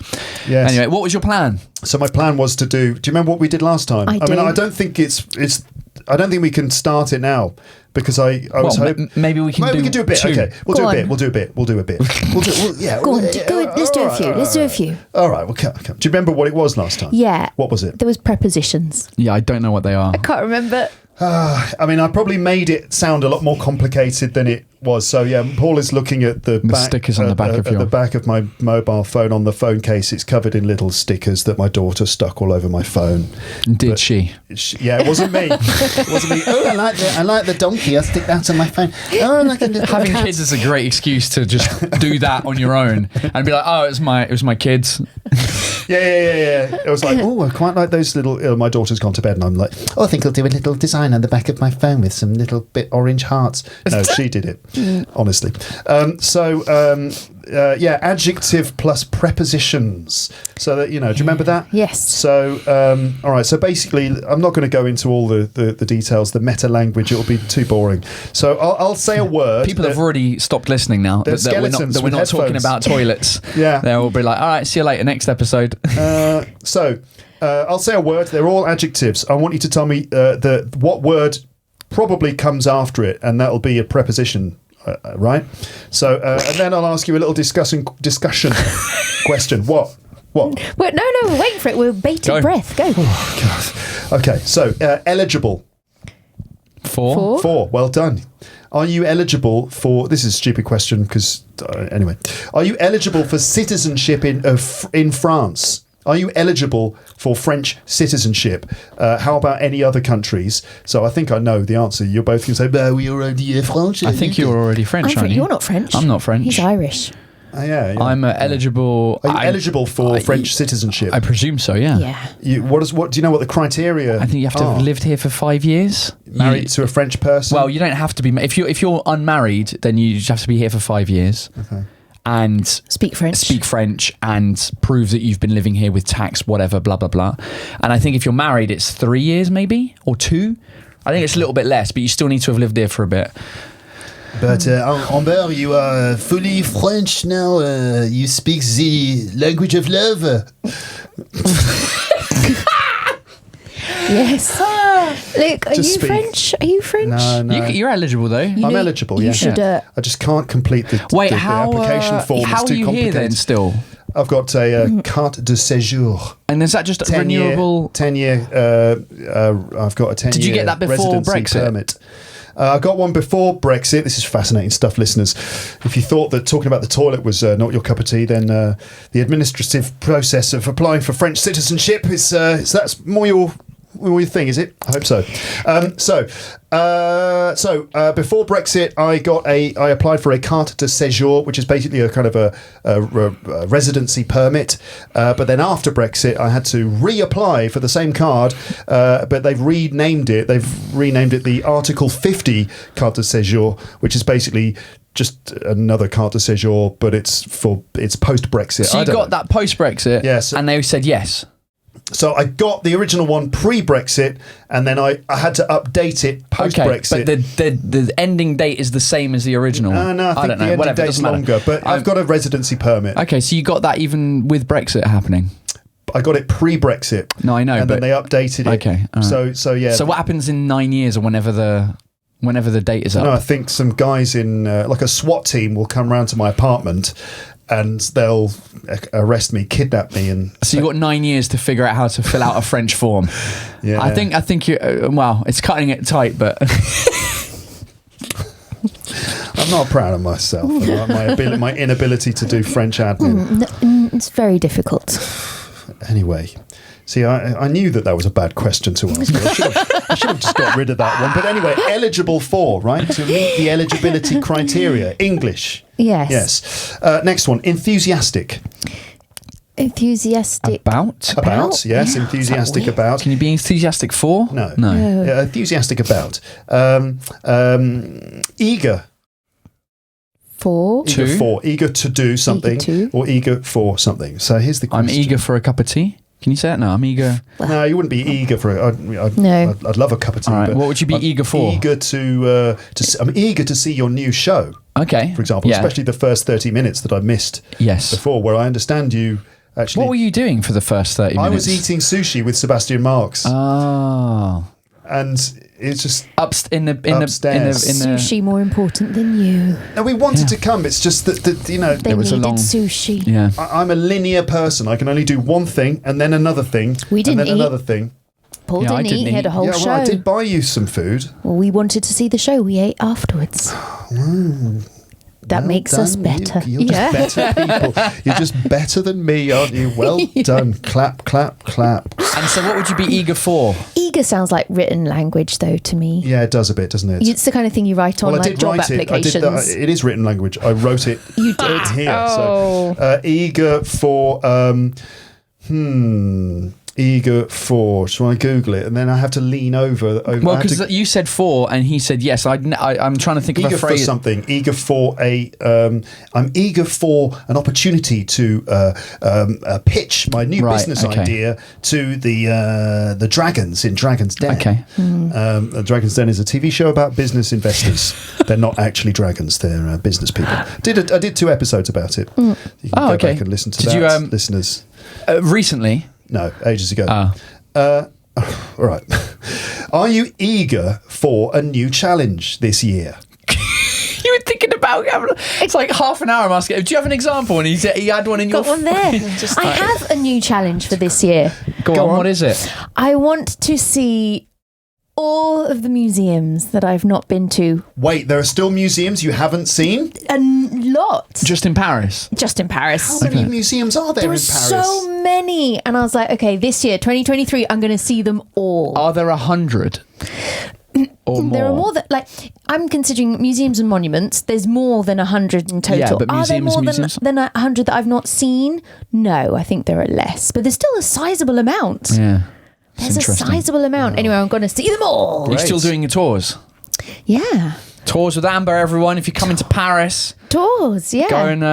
Yes. Anyway, what was your plan? So my plan was to do you remember what we did last time? I mean, I don't think I don't think we can start it now, because I was hoping maybe we can do a bit. Two. Okay, we'll do a bit. Let's do a few. All right. Well, do you remember what it was last time? Yeah. What was it? There was prepositions. Yeah, I don't know what they are. I can't remember. I mean, I probably made it sound a lot more complicated than it was. So yeah, Paul is looking at the stickers on the back of the back of my mobile phone. On the phone case, it's covered in little stickers that my daughter stuck all over my phone. Did she? Yeah, it wasn't me. It wasn't me. Oh, I like the donkey. I'll stick that on my phone. Oh, I like having kids is a great excuse to just do that on your own and be like, oh, it was my kids. Yeah. It was like, oh, I quite like those little. My daughter's gone to bed, and I'm like, oh, I think I'll do a little design on the back of my phone with some little bit orange hearts. No, she did it, honestly. Adjective plus prepositions. So that, you know, do you remember that? Yes. So, all right. So basically, I'm not going to go into all the details, the meta language. It will be too boring. So I'll say a word. People have already stopped listening now. That we're not talking about toilets. Yeah. They'll be like, all right, see you later. Next episode. I'll say a word. They're all adjectives. I want you to tell me what word probably comes after it, and that'll be a preposition. Right? So, and then I'll ask you a little discussion question. What? No, wait for it. We're bated breath. Go. Oh, God. Okay, so eligible. Four. Well done. Are you eligible for... This is a stupid question because... anyway. Are you eligible for citizenship in France? Are you eligible for French citizenship? How about any other countries? So I think I know the answer. You're both going to say, "Bah, we already French." I think you're already French, aren't you? You're not French. I'm not French. He's Irish. Yeah. I'm eligible. Are you eligible for French citizenship? I presume so. Yeah. Yeah. What do you know? What the criteria? I think you have to have lived here for 5 years. Married to a French person. Well, you don't have to be. If you're unmarried, then you just have to be here for 5 years. Okay. And speak French and prove that you've been living here with tax, whatever, blah blah blah. And I think if you're married, it's 3 years maybe, or 2. I think it's a little bit less, but you still need to have lived there for a bit. But Amber, you are fully French now. You speak the language of love. Yes. Luke, are you French? Are you French? No. You're eligible though. I'm eligible. You yeah. should. I just can't complete the application form. How it's too are you complicated. Here then? Still, I've got a carte de séjour. And is that just a renewable? 10 year. I've got a 10 year. Did you get that before Brexit? Permit. I got one before Brexit. This is fascinating stuff, listeners. If you thought that talking about the toilet was not your cup of tea, then the administrative process of applying for French citizenship is that's more your thing, is it? I hope so. Before Brexit, I applied for a carte de séjour, which is basically a kind of a residency permit. But then after Brexit, I had to reapply for the same card, but they've renamed it. They've renamed it the Article 50 carte de séjour, which is basically just another carte de séjour, but it's post-Brexit. So you got that post-Brexit, yes, and they said yes. So I got the original one pre-Brexit, and then I had to update it post-Brexit. Okay, but the ending date is the same as the original one. No, I think the ending date's longer, but I've got a residency permit. Okay, so you got that even with Brexit happening? I got it pre-Brexit. No, I know, and then they updated it. Okay, right. So yeah. So what happens in 9 years or whenever the... whenever the date is up. No, I think some guys in like a SWAT team will come round to my apartment and they'll arrest me, kidnap me, and so you've got 9 years to figure out how to fill out a French form. Yeah. I think you. Well, it's cutting it tight, but I'm not proud of myself. My inability to do French admin. It's very difficult. Anyway, see, I knew that was a bad question to ask. I should have just got rid of that one. But anyway, eligible for, right? To meet the eligibility criteria. English. Yes. Yes. Next one, enthusiastic. Enthusiastic. About, yes. Enthusiastic about. Can you be enthusiastic for? No. No. Enthusiastic about. Eager. For. Eager to do something. Or eager for something. So here's the question. I'm eager for a cup of tea. Can you say it? No, I'm eager. No, you wouldn't be eager for it. No. I'd love a cup of tea. All right. But What would you be eager for? I'm eager to see your new show. Okay. For example, especially the first 30 minutes that I missed before, where I understand you actually... What were you doing for the first 30 minutes? I was eating sushi with Sebastian Marks. Oh. And it's just... Upstairs. In the Sushi more important than you. No, we wanted to come. It's just that you know... They needed sushi. Yeah. I'm a linear person. I can only do one thing and then another thing. We didn't and then eat. Another thing. Paul didn't eat. He had a whole show. I did buy you some food. Well, we wanted to see the show. We ate afterwards. That makes us better. You're just better people. You're just better than me, aren't you? Well done. Clap, clap, clap. And so what would you be eager for? Eager sounds like written language, though, to me. Yeah, it does a bit, doesn't it? It's the kind of thing you write on job applications. It is written language. I wrote it. You did. Here. Oh. So, eager for... Eager for... Shall I Google it? And then I have to lean over... Well, because you said for, and he said yes. I'm trying to think of a phrase. Eager for something. Eager for I'm eager for an opportunity to pitch my new business idea to the dragons in Dragon's Den. Okay. Dragon's Den is a TV show about business investors. They're not actually dragons. They're business people. I did 2 episodes about it. You can go back and listen to that, listeners. Recently? No, ages ago. All right. Are you eager for a new challenge this year? You were thinking about... It's like half an hour I'm asking. Do you have an example? And he had one in your... Got one there. I have a new challenge for this year. Go on. What is it? I want to see all of the museums that I've not been to. Wait, there are still museums you haven't seen? A lot. Just in Paris? Just in Paris. How many museums are there in Paris? There are so many. And I was like, okay, this year, 2023, I'm going to see them all. Are there 100? Or more? There are more I'm considering museums and monuments. There's more than 100 in total. Yeah, but are there more than 100 that I've not seen? No, I think there are less. But there's still a sizable amount. Yeah. There's a sizable amount. Anyway, I'm going to see them all. Are you still doing your tours? Yeah. Tours with Amber, everyone. If you come into Paris, tours, yeah. Go and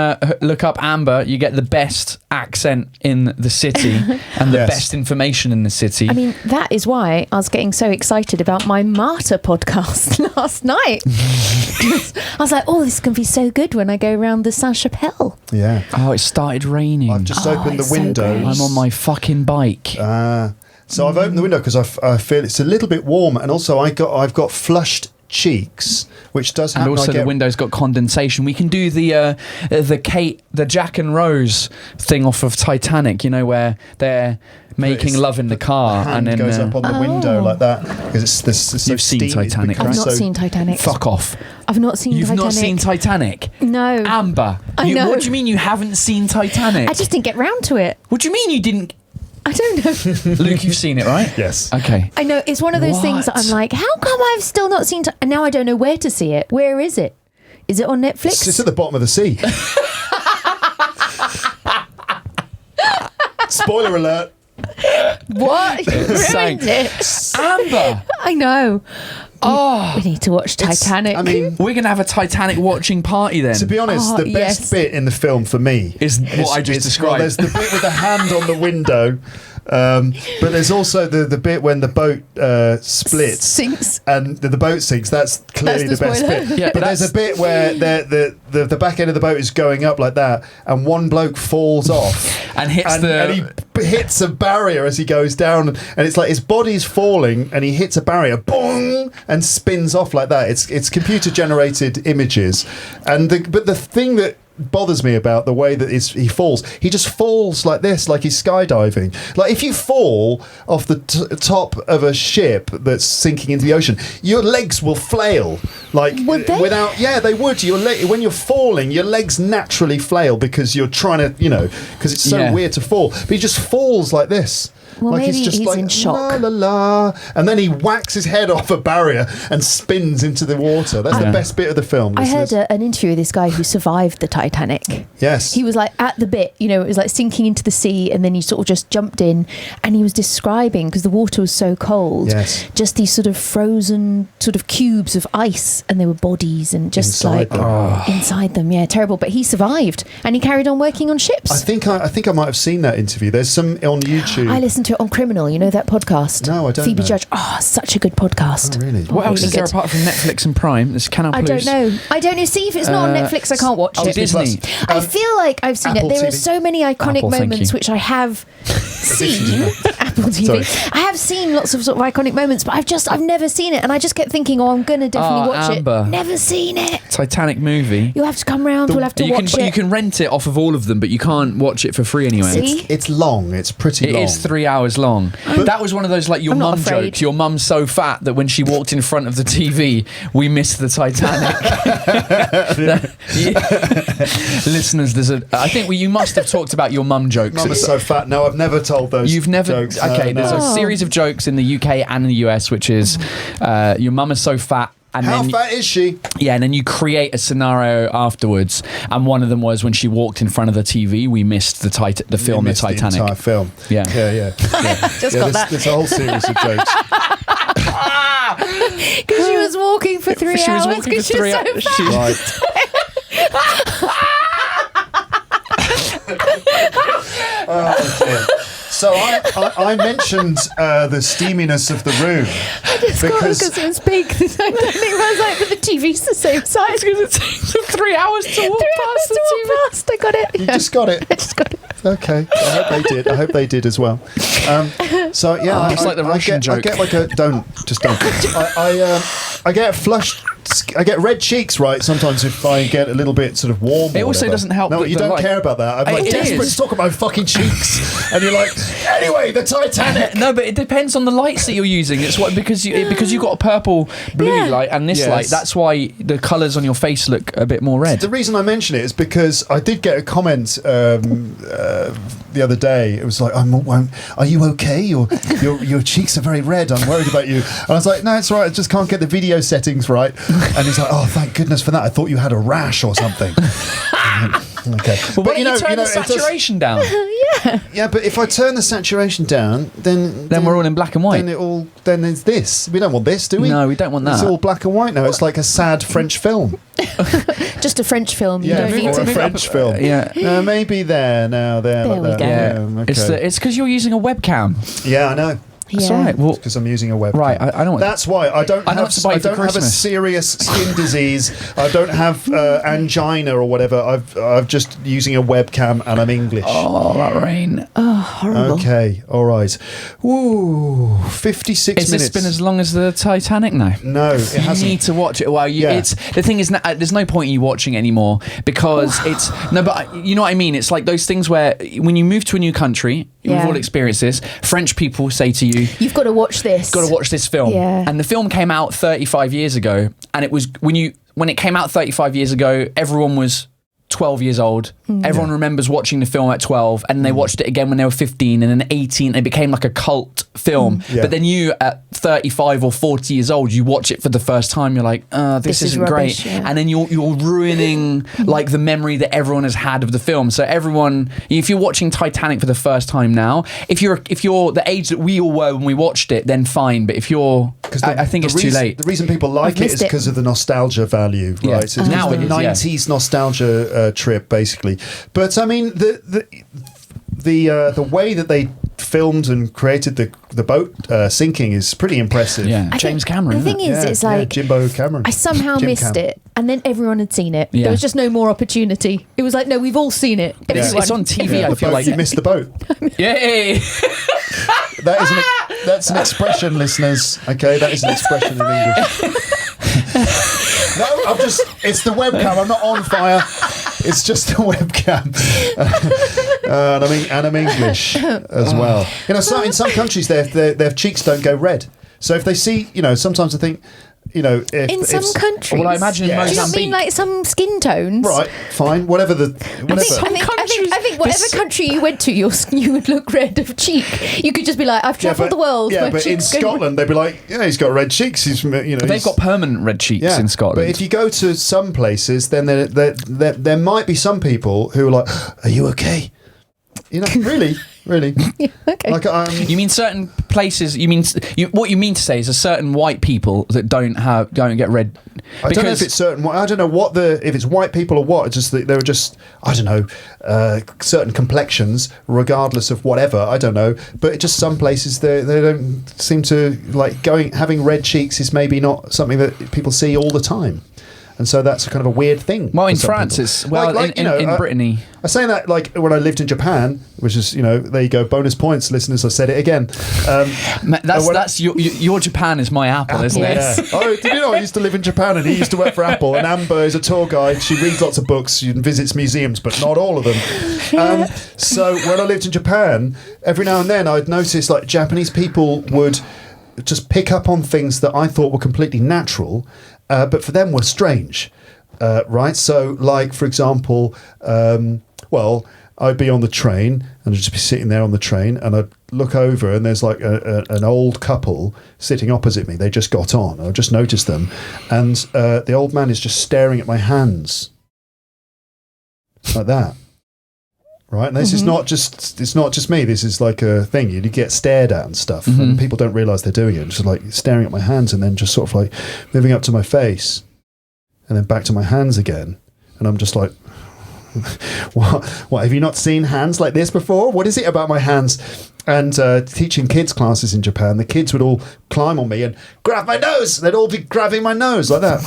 look up Amber. You get the best accent in the city and the best information in the city. I mean, that is why I was getting so excited about my Martyr podcast last night. I was like, oh, this can be so good when I go around the Saint-Chapelle. Yeah. Oh, it started raining. I've just opened the window. I'm on my fucking bike. So I've opened the window because I feel it's a little bit warm, and also I've got flushed cheeks, which does happen. And also the window's got condensation. We can do the Jack and Rose thing off of Titanic, you know, where they're making love in the car, and then goes up on the window like that because it's so You've seen Titanic, right? I've not seen Titanic. Fuck off. I've not seen Titanic. You've not seen Titanic? No. Amber, I know. What do you mean you haven't seen Titanic? I just didn't get round to it. What do you mean you didn't? I don't know. Luke, you've seen it, right? Yes. Okay. I know. It's one of those things that I'm like, how come I've still not seen it? And now I don't know where to see it. Where is it? Is it on Netflix? It's at the bottom of the sea. Spoiler alert. What? You ruined it. Amber. I know. Oh, we need to watch Titanic. I mean, we're going to have a Titanic watching party then. To be honest, the best bit in the film for me is what I just described. Well, there's the bit with the hand on the window But there's also the bit when the boat splits, sinks, and the boat sinks. That's clearly the best bit. Yeah, but there's a bit where the back end of the boat is going up like that, and one bloke falls off and hits and he hits a barrier as he goes down, and it's like his body's falling, and he hits a barrier, boom, and spins off like that. It's computer generated images, but the thing that bothers me about the way that he falls, he just falls like this, like he's skydiving. Like if you fall off the top of a ship that's sinking into the ocean, your legs will flail. Like would they? They would. When you're falling, your legs naturally flail because you're trying to, because it's so weird to fall. But he just falls like this. Well, like maybe he's just he's like in shock. la la la, and then he whacks his head off a barrier and spins into the water. That's the best bit of the film. I heard an interview with this guy who survived the Titanic. Yes, he was like at the bit, it was like sinking into the sea, and then he sort of just jumped in, and he was describing, because the water was so cold, just these sort of frozen sort of cubes of ice, and there were bodies and just inside them. Yeah, terrible. But he survived, and he carried on working on ships. I think I might have seen that interview. There's some on YouTube. I listened to it on Criminal, that podcast. No, I don't Phoebe know. Judge. Oh, such a good podcast. Oh, really? What else is there apart from Netflix and Prime? There's Canal I Plus. don't know. See, if it's not on Netflix, I can't watch it. Disney. I feel like I've seen Apple it. There are TV. so many iconic moments which I have seen. Apple TV. Sorry. I have seen lots of sort of iconic moments, but I've never seen it, and I just kept thinking, I'm gonna definitely watch Amber. it. Never seen it. Titanic movie. You'll have to come round. We'll have to watch it. You can rent it off of all of them, but you can't watch it for free anywhere. See? It's long. It's pretty long. It is 3 hours long. That was one of those your I'm not mum afraid. jokes. Your mum's so fat that when she walked in front of the TV, we missed the Titanic. Listeners, I think you must have talked about your mum jokes. Mum is so fat. No, I've never told those. You've never. jokes. Okay, No. there's a series of jokes in the UK and in the US, which is your mum is so fat. And How then, fat is she? Yeah, and then you create a scenario afterwards, and one of them was when she walked in front of the TV, we missed the film, The Titanic. The entire film. Yeah. Just got that. There's a whole series of jokes. Because she was walking for 3 hours. She was walking for 3 hours. Oh, dear. So I mentioned the steaminess of the room Because it was big. The Titanic was like, but the TV's the same size. Because it takes 3 hours to walk past the TV. I got it. You just got it. I just got it. Okay, I hope they did as well. So yeah, it's like the Russian joke. I get like don't. I get flushed. I get red cheeks, right? Sometimes if I get a little bit sort of warm. It also doesn't help. No, that you the don't light- care about that. I'm like It desperate is. to talk about fucking cheeks, and you're like, anyway, the Titanic. No, but it depends on the lights that you're using. It's because you got a purple, blue light and this light. That's why the colours on your face look a bit more red. The reason I mention it is because I did get a comment the other day. It was like, "Are you okay? Your cheeks are very red. I'm worried about you." And I was like, "No, it's all right. I just can't get the video settings right." And he's like, "Oh, thank goodness for that. I thought you had a rash or something." Okay, Well, why don't you turn the saturation down? Yeah, but if I turn the saturation down, then we're all in black and white. Then there's this. We don't want this, do we? No, we don't want that. It's all black and white now. It's like a sad French film. Just a French film. You Yeah, don't need or a to. French film. Yeah. Maybe there now. There There like we that. go. Yeah, okay. It's because you're using a webcam. Yeah, I know. That's Yeah. all right. Well, Because I'm using a webcam. right. I don't want. That's why I don't I know have. what to buy I you for don't have a Christmas. serious skin disease. I don't have angina or whatever. I've just using a webcam and I'm English. Oh, that rain. Oh, horrible. Okay, all right. Ooh, 56 Has minutes. this been as long as the Titanic now? No, it You hasn't. need to watch it. Well, Yeah. it's the thing is, there's no point in you watching it anymore because it's no. But you know what I mean. It's like those things where when you move to a new country, we've Yeah. all experienced this. French people say to you, You've got to watch this. "Got to watch this film." Yeah. And the film came out 35 years ago, and it was when it came out 35 years ago, everyone was 12 years old. Everyone remembers watching the film at 12, and they watched it again when they were 15 and then 18. It became like a cult film. Yeah. But then you, at 35 or 40 years old, you watch it for the first time. You're like, this is isn't rubbish, great. yeah. And then you're ruining like the memory that everyone has had of the film. So everyone, if you're watching Titanic for the first time now, if you're the age that we all were when we watched it, then fine. But if you're, I think it's too late. The reason people like it missed is it. because of the nostalgia value, Yeah. right? So it's Now the it is, yeah. 90s nostalgia trip, basically. But I mean, the way that they filmed and created the boat sinking is pretty impressive. Yeah, James Cameron. The thing is, it's like Jimbo Cameron. I somehow missed it, and then everyone had seen it. Yeah. There was just no more opportunity. It was like, no, we've all seen it. It's on TV. I feel like you missed the boat. Yay! That's an expression, listeners. Okay, that is an expression in English. No, it's the webcam. I'm not on fire. It's just the webcam. And I'm English as well. In some countries, their cheeks don't go red. So if they see, sometimes I think, in some countries. Well, I imagine in Do you Mozambique. not mean like some skin tones? Right, fine, whatever. I think whatever country you went to, you would look red of cheek. You could just be like, I've travelled the world. Yeah, but in Scotland, they'd be like, yeah, he's got red cheeks. They've got permanent red cheeks in Scotland. But if you go to some places, then there might be some people who are like, are you okay? Really? Yeah, okay. Like, you mean certain places? What you mean to say is a certain white people that don't get red. I don't know if it's certain. I don't know if it's white people or what. It's just that they're just I don't know certain complexions, regardless of whatever. I don't know. But just some places they don't seem to like having red cheeks is maybe not something that people see all the time. And so that's kind of a weird thing. Well, in France, people. In Brittany. I was saying that like when I lived in Japan, which is there you go, bonus points, listeners. I said it again. That's your Japan is my Apple, isn't it? Yeah. Oh, did you know I used to live in Japan and he used to work for Apple? And Amber is a tour guide. She reads lots of books and visits museums, but not all of them. So when I lived in Japan, every now and then I'd notice like Japanese people would just pick up on things that I thought were completely natural. But for them were strange, right? So, like, for example, I'd be on the train and I'd just be sitting there on the train and I'd look over and there's like an old couple sitting opposite me. They just got on. I just noticed them. And the old man is just staring at my hands like that. Right, and this is it's not just me. This is like a thing. You get stared at and stuff, and people don't realise they're doing it. Just like staring at my hands, and then just sort of like moving up to my face, and then back to my hands again. And I'm just like, what? Have you not seen hands like this before? What is it about my hands? And teaching kids classes in Japan, the kids would all climb on me and grab my nose. They'd all be grabbing my nose like that.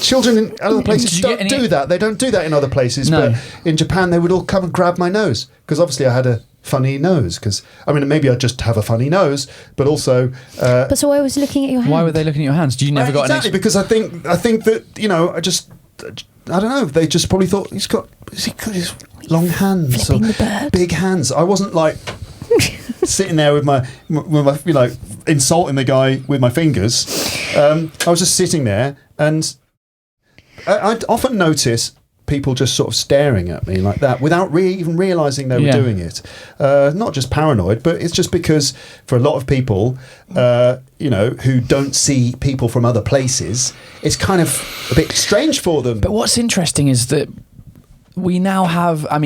Children in other places don't do that. They don't do that in other places. No. But in Japan, they would all come and grab my nose because obviously I had a funny nose. Because maybe I just have a funny nose, but also. But so I was looking at your hands. Why were they looking at your hands? You never got exactly because I think that I don't know. They just probably thought he's got his long hands or big hands. I wasn't like sitting there with my insulting the guy with my fingers. I was just sitting there, and I'd often notice people just sort of staring at me like that without even realising they were doing it. Not just paranoid, but it's just because for a lot of people, who don't see people from other places, it's kind of a bit strange for them. But what's interesting is that we now have, I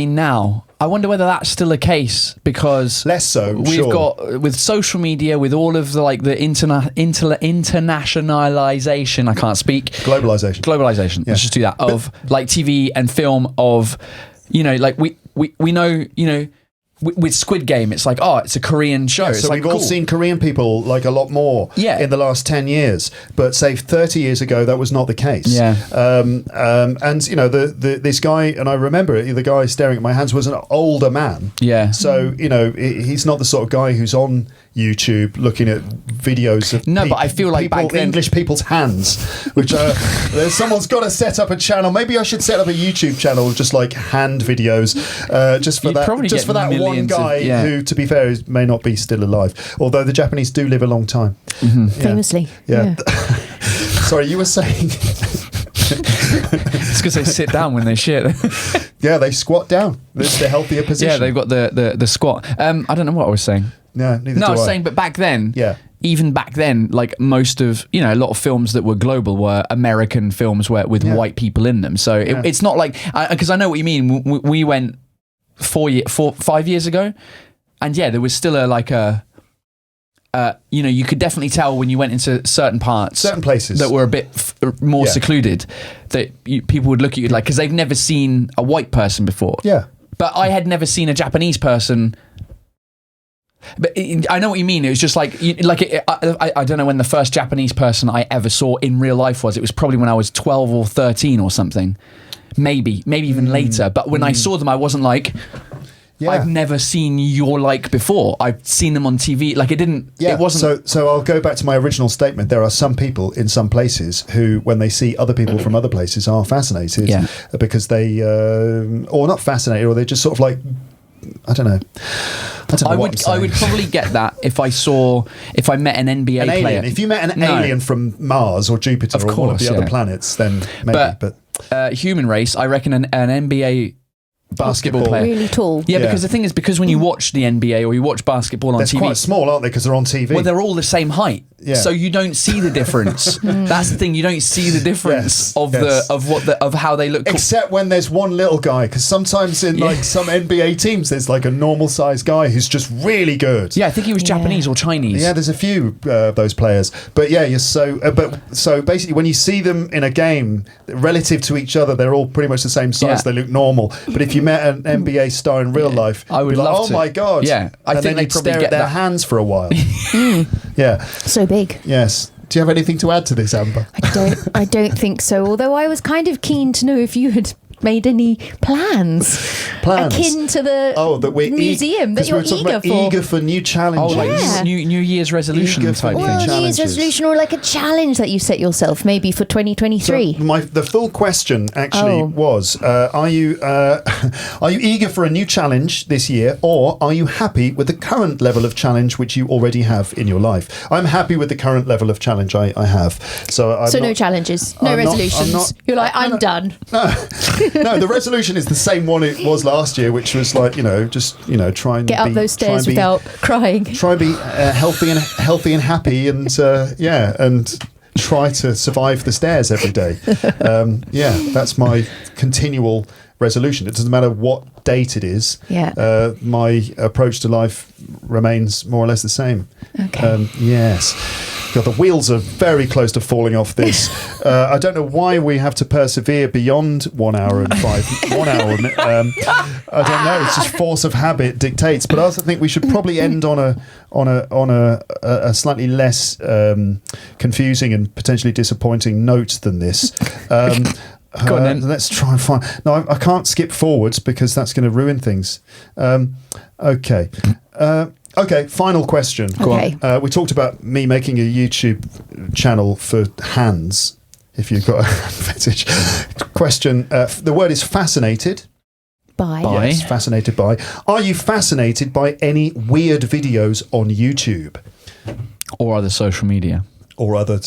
wonder whether that's still the case because less so. We've got with social media, with all of the internationalization. I can't speak. Globalization. Yeah. Let's just do that of like TV and film. Of we know with Squid Game, it's like it's a Korean show. Yeah, so we've all seen Korean people like a lot more in the last 10 years. But say 30 years ago, that was not the case. Yeah. And this guy, and I remember it, the guy staring at my hands was an older man. Yeah. So he's not the sort of guy who's on YouTube looking at videos of but I feel like back then English people's hands, which someone's got to set up a channel. Maybe I should set up a YouTube channel of just like hand videos, just for that one guy who, to be fair, may not be still alive. Although the Japanese do live a long time, famously. Yeah. Sorry, you were saying. It's because they sit down when they shit. Yeah, they squat down. It's the healthier position. Yeah, they've got the squat. I don't know what I was saying. Yeah, neither do I. I was saying, but back then, even back then, like most of, a lot of films that were global were American films with white people in them. So it's not like, because I know what you mean. We went 5 years ago, and there was still you could definitely tell when you went into certain places that were a bit more secluded, that people would look at you like, because they've never seen a white person before. Yeah. But I had never seen a Japanese person But I know what you mean. It was just like I don't know when the first Japanese person I ever saw in real life was. It was probably when I was 12 or 13 or something. Maybe even later. But when I saw them, I wasn't like, I've never seen your like before. I've seen them on TV. Like it didn't. Yeah. It wasn't. So I'll go back to my original statement. There are some people in some places who, when they see other people from other places, are fascinated because they, or not fascinated, or they're just sort of like, I don't know. I would probably get that if I met an NBA player. Alien. If you met an alien from Mars or Jupiter or one of the other planets, then maybe. But human race, I reckon an NBA basketball player. Really tall. Yeah, because the thing is, because when you watch the NBA or you watch basketball on TV... They're quite small, aren't they, because they're on TV? Well, they're all the same height. Yeah. So you don't see the difference. That's the thing, you don't see the difference of how they look. Except when there's one little guy, because sometimes in like some NBA teams there's like a normal sized guy who's just really good. Yeah, I think he was Japanese or Chinese. Yeah, there's a few of those players. But yeah, so basically when you see them in a game relative to each other, they're all pretty much the same size. Yeah. They look normal. But if you met an NBA star in real life, I would love to. Oh my god! Yeah, I think they'd stare at their hands for a while. Yeah, so big. Yes. Do you have anything to add to this, Amber? I don't think so. Although I was kind of keen to know if you had made any plans akin to the museum that you're eager for new challenges. Oh, like New Year's resolution type thing. New Year's resolution, or like a challenge that you set yourself, maybe for 2023. So the full question actually was: Are you eager for a new challenge this year, or are you happy with the current level of challenge which you already have in your life? I'm happy with the current level of challenge I have. So no challenges, no resolutions. You're like, I'm done. No, the resolution is the same one it was last year, which was like, try and get up those stairs without crying. Try and be healthy and happy, and and try to survive the stairs every day. That's my continual resolution. It doesn't matter what date it is. Yeah. My approach to life remains more or less the same. Okay. Yes. God, the wheels are very close to falling off this. I don't know why we have to persevere beyond 1 hour and 1 hour. I don't know. It's just force of habit dictates. But I also think we should probably end on a slightly less confusing and potentially disappointing note than this. Go on, then. Let's try and find. No, I can't skip forwards because that's going to ruin things. Okay. Okay, final question. Okay. We talked about me making a YouTube channel for hands, if you've got a fetish. Question, the word is fascinated. By. Yes, fascinated by. Are you fascinated by any weird videos on YouTube? Or other social media? Or other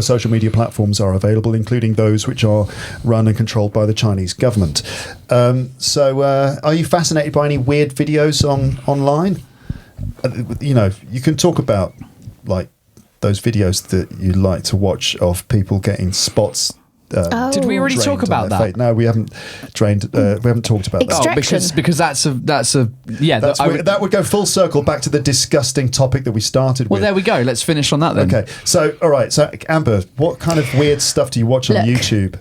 social media platforms are available, including those which are run and controlled by the Chinese government. Are you fascinated by any weird videos online? You can talk about like those videos that you like to watch of people getting spots. Did we already talk about that? Fate. No, we haven't drained. We haven't talked about that. Because that would go full circle back to the disgusting topic that we started with. Well, there we go. Let's finish on that then. Okay. So, all right. So, Amber, what kind of weird stuff do you watch on YouTube?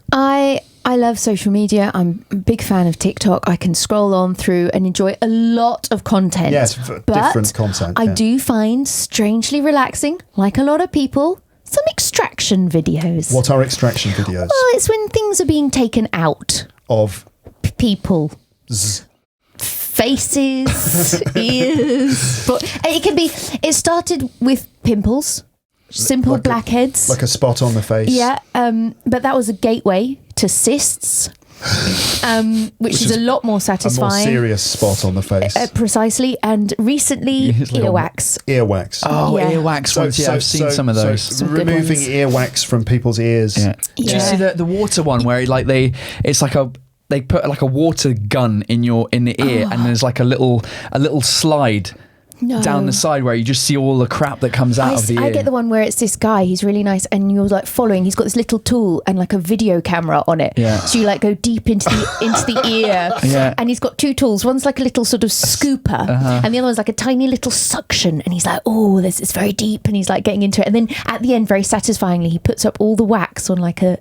I love social media. I'm a big fan of TikTok. I can scroll on through and enjoy a lot of content. Yes, different content. I do find strangely relaxing, like a lot of people, some extraction videos. What are extraction videos? Well, it's when things are being taken out of people. Faces, ears. But it started with pimples. Simple like blackheads. Like a spot on the face. Yeah, but that was a gateway to cysts, which is a lot more satisfying. A more serious spot on the face. Precisely. And recently, earwax. Earwax. Oh, yeah. Earwax ones. Yeah, I've seen some of those. So removing earwax from people's ears. Yeah. Do you see the water one where they put like a water gun in the ear and there's like a little slide down the side where you just see all the crap that comes out of the ear. I get the one where it's this guy, he's really nice, and you're like following, he's got this little tool and like a video camera on it. Yeah. So you like go deep into the ear. Yeah. And he's got two tools. One's like a little sort of scooper and the other one's like a tiny little suction, and he's like, it's very deep, and he's like getting into it. And then at the end, very satisfyingly, he puts up all the wax on like a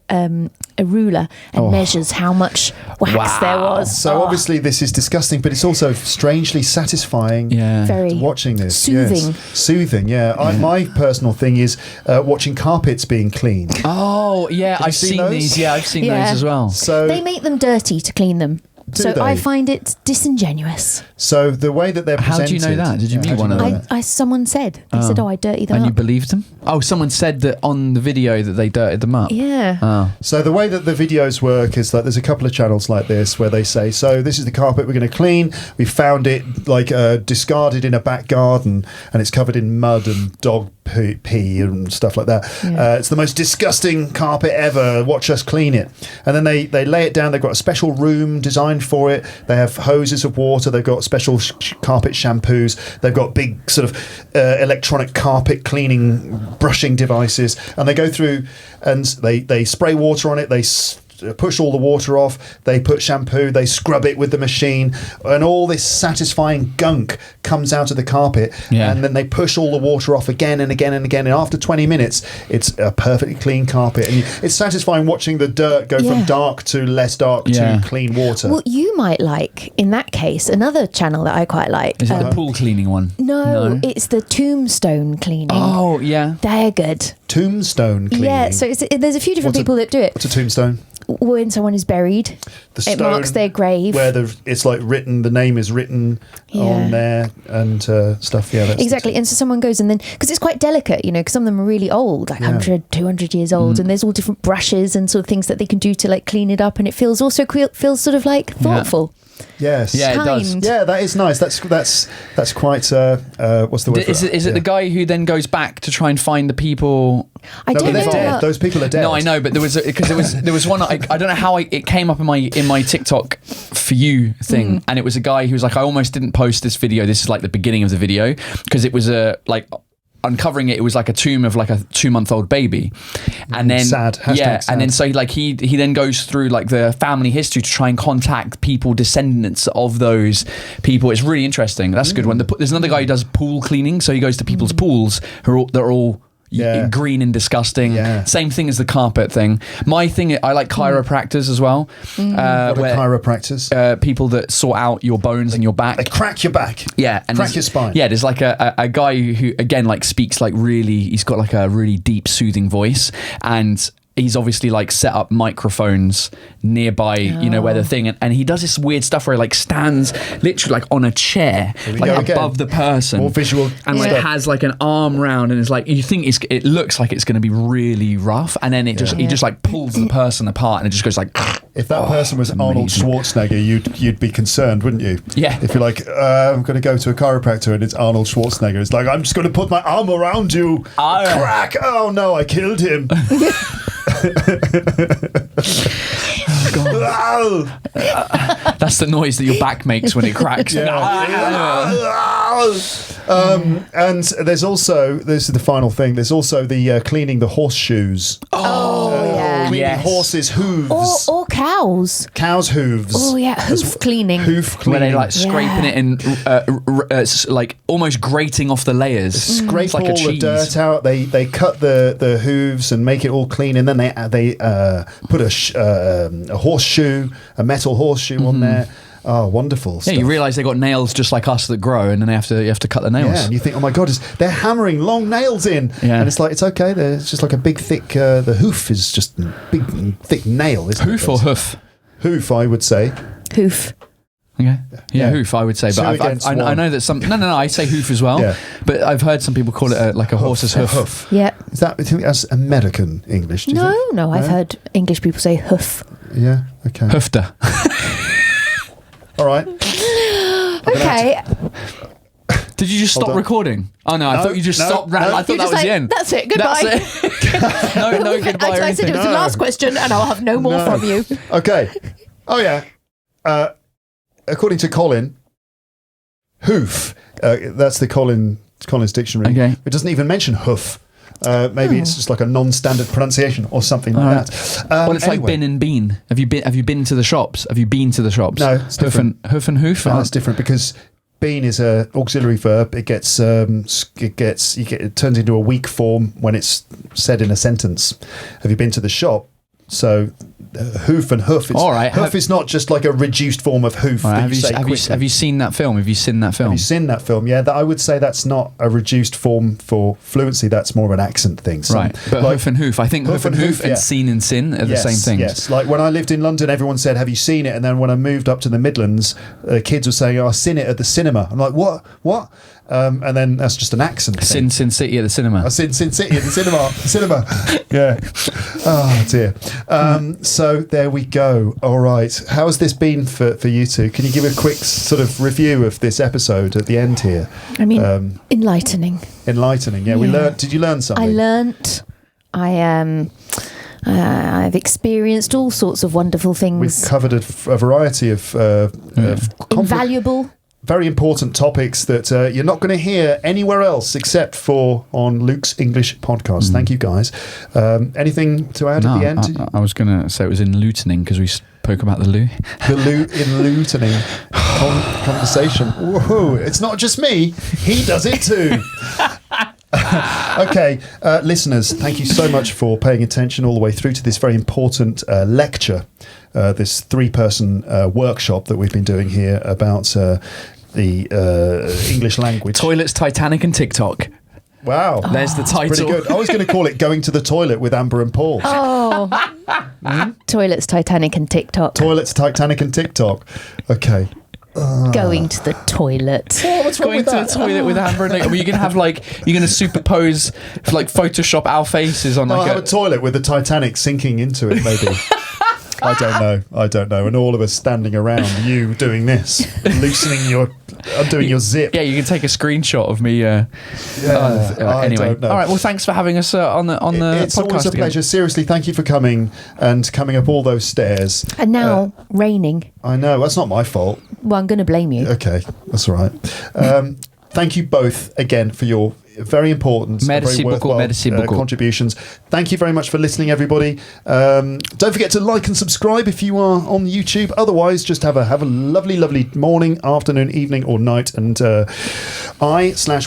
ruler and measures how much wax there was. So obviously this is disgusting, but it's also strangely satisfying. Very. watching this. Soothing. Yes. Soothing, yeah. My personal thing is watching carpets being cleaned. Oh, yeah, I've seen those? these. Yeah, I've seen Yeah. those as well. So They make them dirty to clean them. So they? I find it disingenuous. So the way that they're How presented... do you know that? Did you meet how do one of know them? that? Someone said. They said, I dirty them And you up. believed them? Oh, someone said that on the video that they dirtied them up. Yeah. Oh. So the way that the videos work is that there's a couple of channels like this where they say, so this is the carpet we're going to clean. We found it like discarded in a back garden and it's covered in mud and dog pee and stuff like that. Yeah. It's the most disgusting carpet ever. Watch us clean it. And then they lay it down. They've got a special room designed for it. They have hoses of water. They've got special carpet shampoos. They've got big sort of electronic carpet cleaning brushing devices. And they go through and they spray water on it. They push all the water off, they put shampoo, they scrub it with the machine, and all this satisfying gunk comes out of the carpet, and then they push all the water off again and again and again, and after 20 minutes it's a perfectly clean carpet, and it's satisfying watching the dirt go from dark to less dark to clean water. Well, you might like, in that case, another channel that I quite like. Is it the pool cleaning one? No, it's the tombstone cleaning. Oh, yeah. They're good. Tombstone cleaning? Yeah, so there's a few different people that do it. What's a tombstone? When someone is buried, it marks their grave. Where it's like written, the name is written on there and stuff. Yeah, that's exactly. And so someone goes and then, because it's quite delicate, because some of them are really old, like 100, 200 years old, and there's all different brushes and sort of things that they can do to like clean it up, and it feels sort of like thoughtful. Yes. Yeah, it does. Yeah, that is nice. That's quite. What's the word? Is it the guy who then goes back to try and find the people? I don't know. Dead. Those people are dead. No, I know, but there was one. I don't know how it came up in my TikTok for you thing, and it was a guy who was like, I almost didn't post this video. This is like the beginning of the video because it was uncovering it was like a tomb of like a 2-month-old baby, and then sad. Sad. And then so he then goes through like the family history to try and contact people, descendants of those people. It's really interesting. That's a good one. There's another guy who does pool cleaning, so he goes to people's pools they're all green and disgusting. Same thing as the carpet thing. My thing, I like chiropractors as well. What are chiropractors? People that sort out your bones and your back. They crack your back. Yeah, and crack your spine. Yeah, there's like a guy who again like speaks like really. He's got like a really deep, soothing voice, and he's obviously like set up microphones nearby, where the thing, and he does this weird stuff where he like stands literally like on a chair, like above the person, more visual, and like has like an arm round, and it's like you think it looks like it's going to be really rough, and then he just like pulls the person apart, and it just goes like. If that person was Arnold Schwarzenegger, you'd be concerned, wouldn't you? Yeah. If you're like, I'm going to go to a chiropractor and it's Arnold Schwarzenegger, it's like, I'm just going to put my arm around you. Crack! Oh no, I killed him. That's the noise that your back makes when it cracks. And there's also, this is the final thing, there's also the cleaning the horseshoes. Cleaning horses' hooves. Or cows. Cows' hooves. Oh yeah, hoof cleaning. Hoof cleaning. Where they like scraping it and like almost grating off the layers. Scrape like all the dirt out. They cut the hooves and make it all clean, and then they put a horseshoe, a metal horseshoe on there. Oh, wonderful stuff. Yeah, you realise they got nails just like us that grow, and then you have to cut the nails. Yeah, and you think, oh my God, they're hammering long nails in. Yeah. And it's like, it's okay. It's just like a big, thick, the hoof is just a big, thick nail, isn't it? Hoof or hoof? Hoof, I would say. Hoof. Okay. Yeah, hoof, I would say. But I know that some... No, I say hoof as well. Yeah. But I've heard some people call it like a horse's hoof. Yeah. Is that, I think that's American English, do you think? No, I've heard English people say hoof. Yeah, okay. Hoofter. All right. Okay. Did you just stop recording? Oh no, I thought you just stopped. I thought that was the end. That's it. Goodbye. No goodbye. I said it was the last question, and I'll have no more from you. Okay. Oh yeah. According to Colin, hoof. That's the Colin's dictionary. Okay. It doesn't even mention hoof. Maybe it's just like a non-standard pronunciation or something like that. Well, it's like bin and bean. Have you been to the shops? Have you been to the shops? No, it's different. Hoof and hoof. No, that's different because bean is a auxiliary verb. It turns into a weak form when it's said in a sentence. Have you been to the shop? So hoof and hoof. All right. Hoof is not just like a reduced form of hoof. Right, have you seen that film? Have you seen that film? Have you seen that film? Yeah, I would say that's not a reduced form for fluency. That's more of an accent thing. Right. But like, hoof and hoof. I think hoof and hoof and seen and sin are the same things. Yes. Like when I lived in London, everyone said, "Have you seen it?" And then when I moved up to the Midlands, kids were saying, "Oh, I've seen it at the cinema." I'm like, "What? What?" And then that's just an accent thing. Sin City at the cinema. Sin City at the cinema. Yeah. Oh dear. So there we go. All right. How has this been for you two? Can you give a quick sort of review of this episode at the end here? I mean, enlightening. Enlightening. Yeah. We learned. Did you learn something? I learnt. I've experienced all sorts of wonderful things. We've covered a variety of invaluable. Very important topics that you're not going to hear anywhere else except for on Luke's English podcast. Thank you, guys. Anything to add at the end? I was going to say it was in Lutening because we spoke about the loo. The loo in Lutening conversation. Woohoo! It's not just me. He does it too. Okay, listeners, thank you so much for paying attention all the way through to this very important lecture, this 3-person workshop that we've been doing here about the English language. Toilets, Titanic and TikTok. Wow. There's the title. Pretty good. I was going to call it Going to the Toilet with Amber and Paul. Oh. Toilets, Titanic and TikTok. Toilets, Titanic and TikTok. Okay. Going to the toilet. Oh, what's wrong Going with to that? the toilet with Amber and you're gonna have you're gonna superpose Photoshop our faces on I'll have a toilet with the Titanic sinking into it, maybe. I don't know. And all of us standing around, you doing this, undoing your zip. Yeah, you can take a screenshot of me. I anyway, don't know. all right. Well, thanks for having us on the It's podcast. always a pleasure. Seriously, thank you for coming and coming up all those stairs. And now raining. I know that's not my fault. Well, I'm going to blame you. Okay, that's all right. Thank you both again for your very important, merci very worthwhile contributions. Thank you very much for listening, everybody. Don't forget to like and subscribe if you are on YouTube. Otherwise, just have a lovely morning, afternoon, evening, or night. And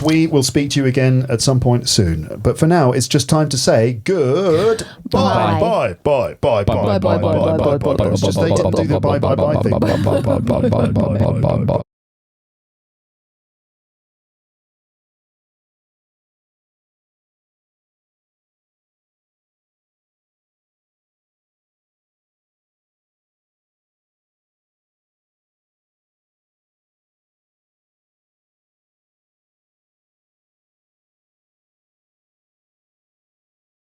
we will speak to you again at some point soon. But for now, it's just time to say good bye. Bye. Bye. Bye. Bye. Bye. Bye. Bye. Bye. Bye. Bye. Bye. Just they didn't do the bye. Bye. Bye thing.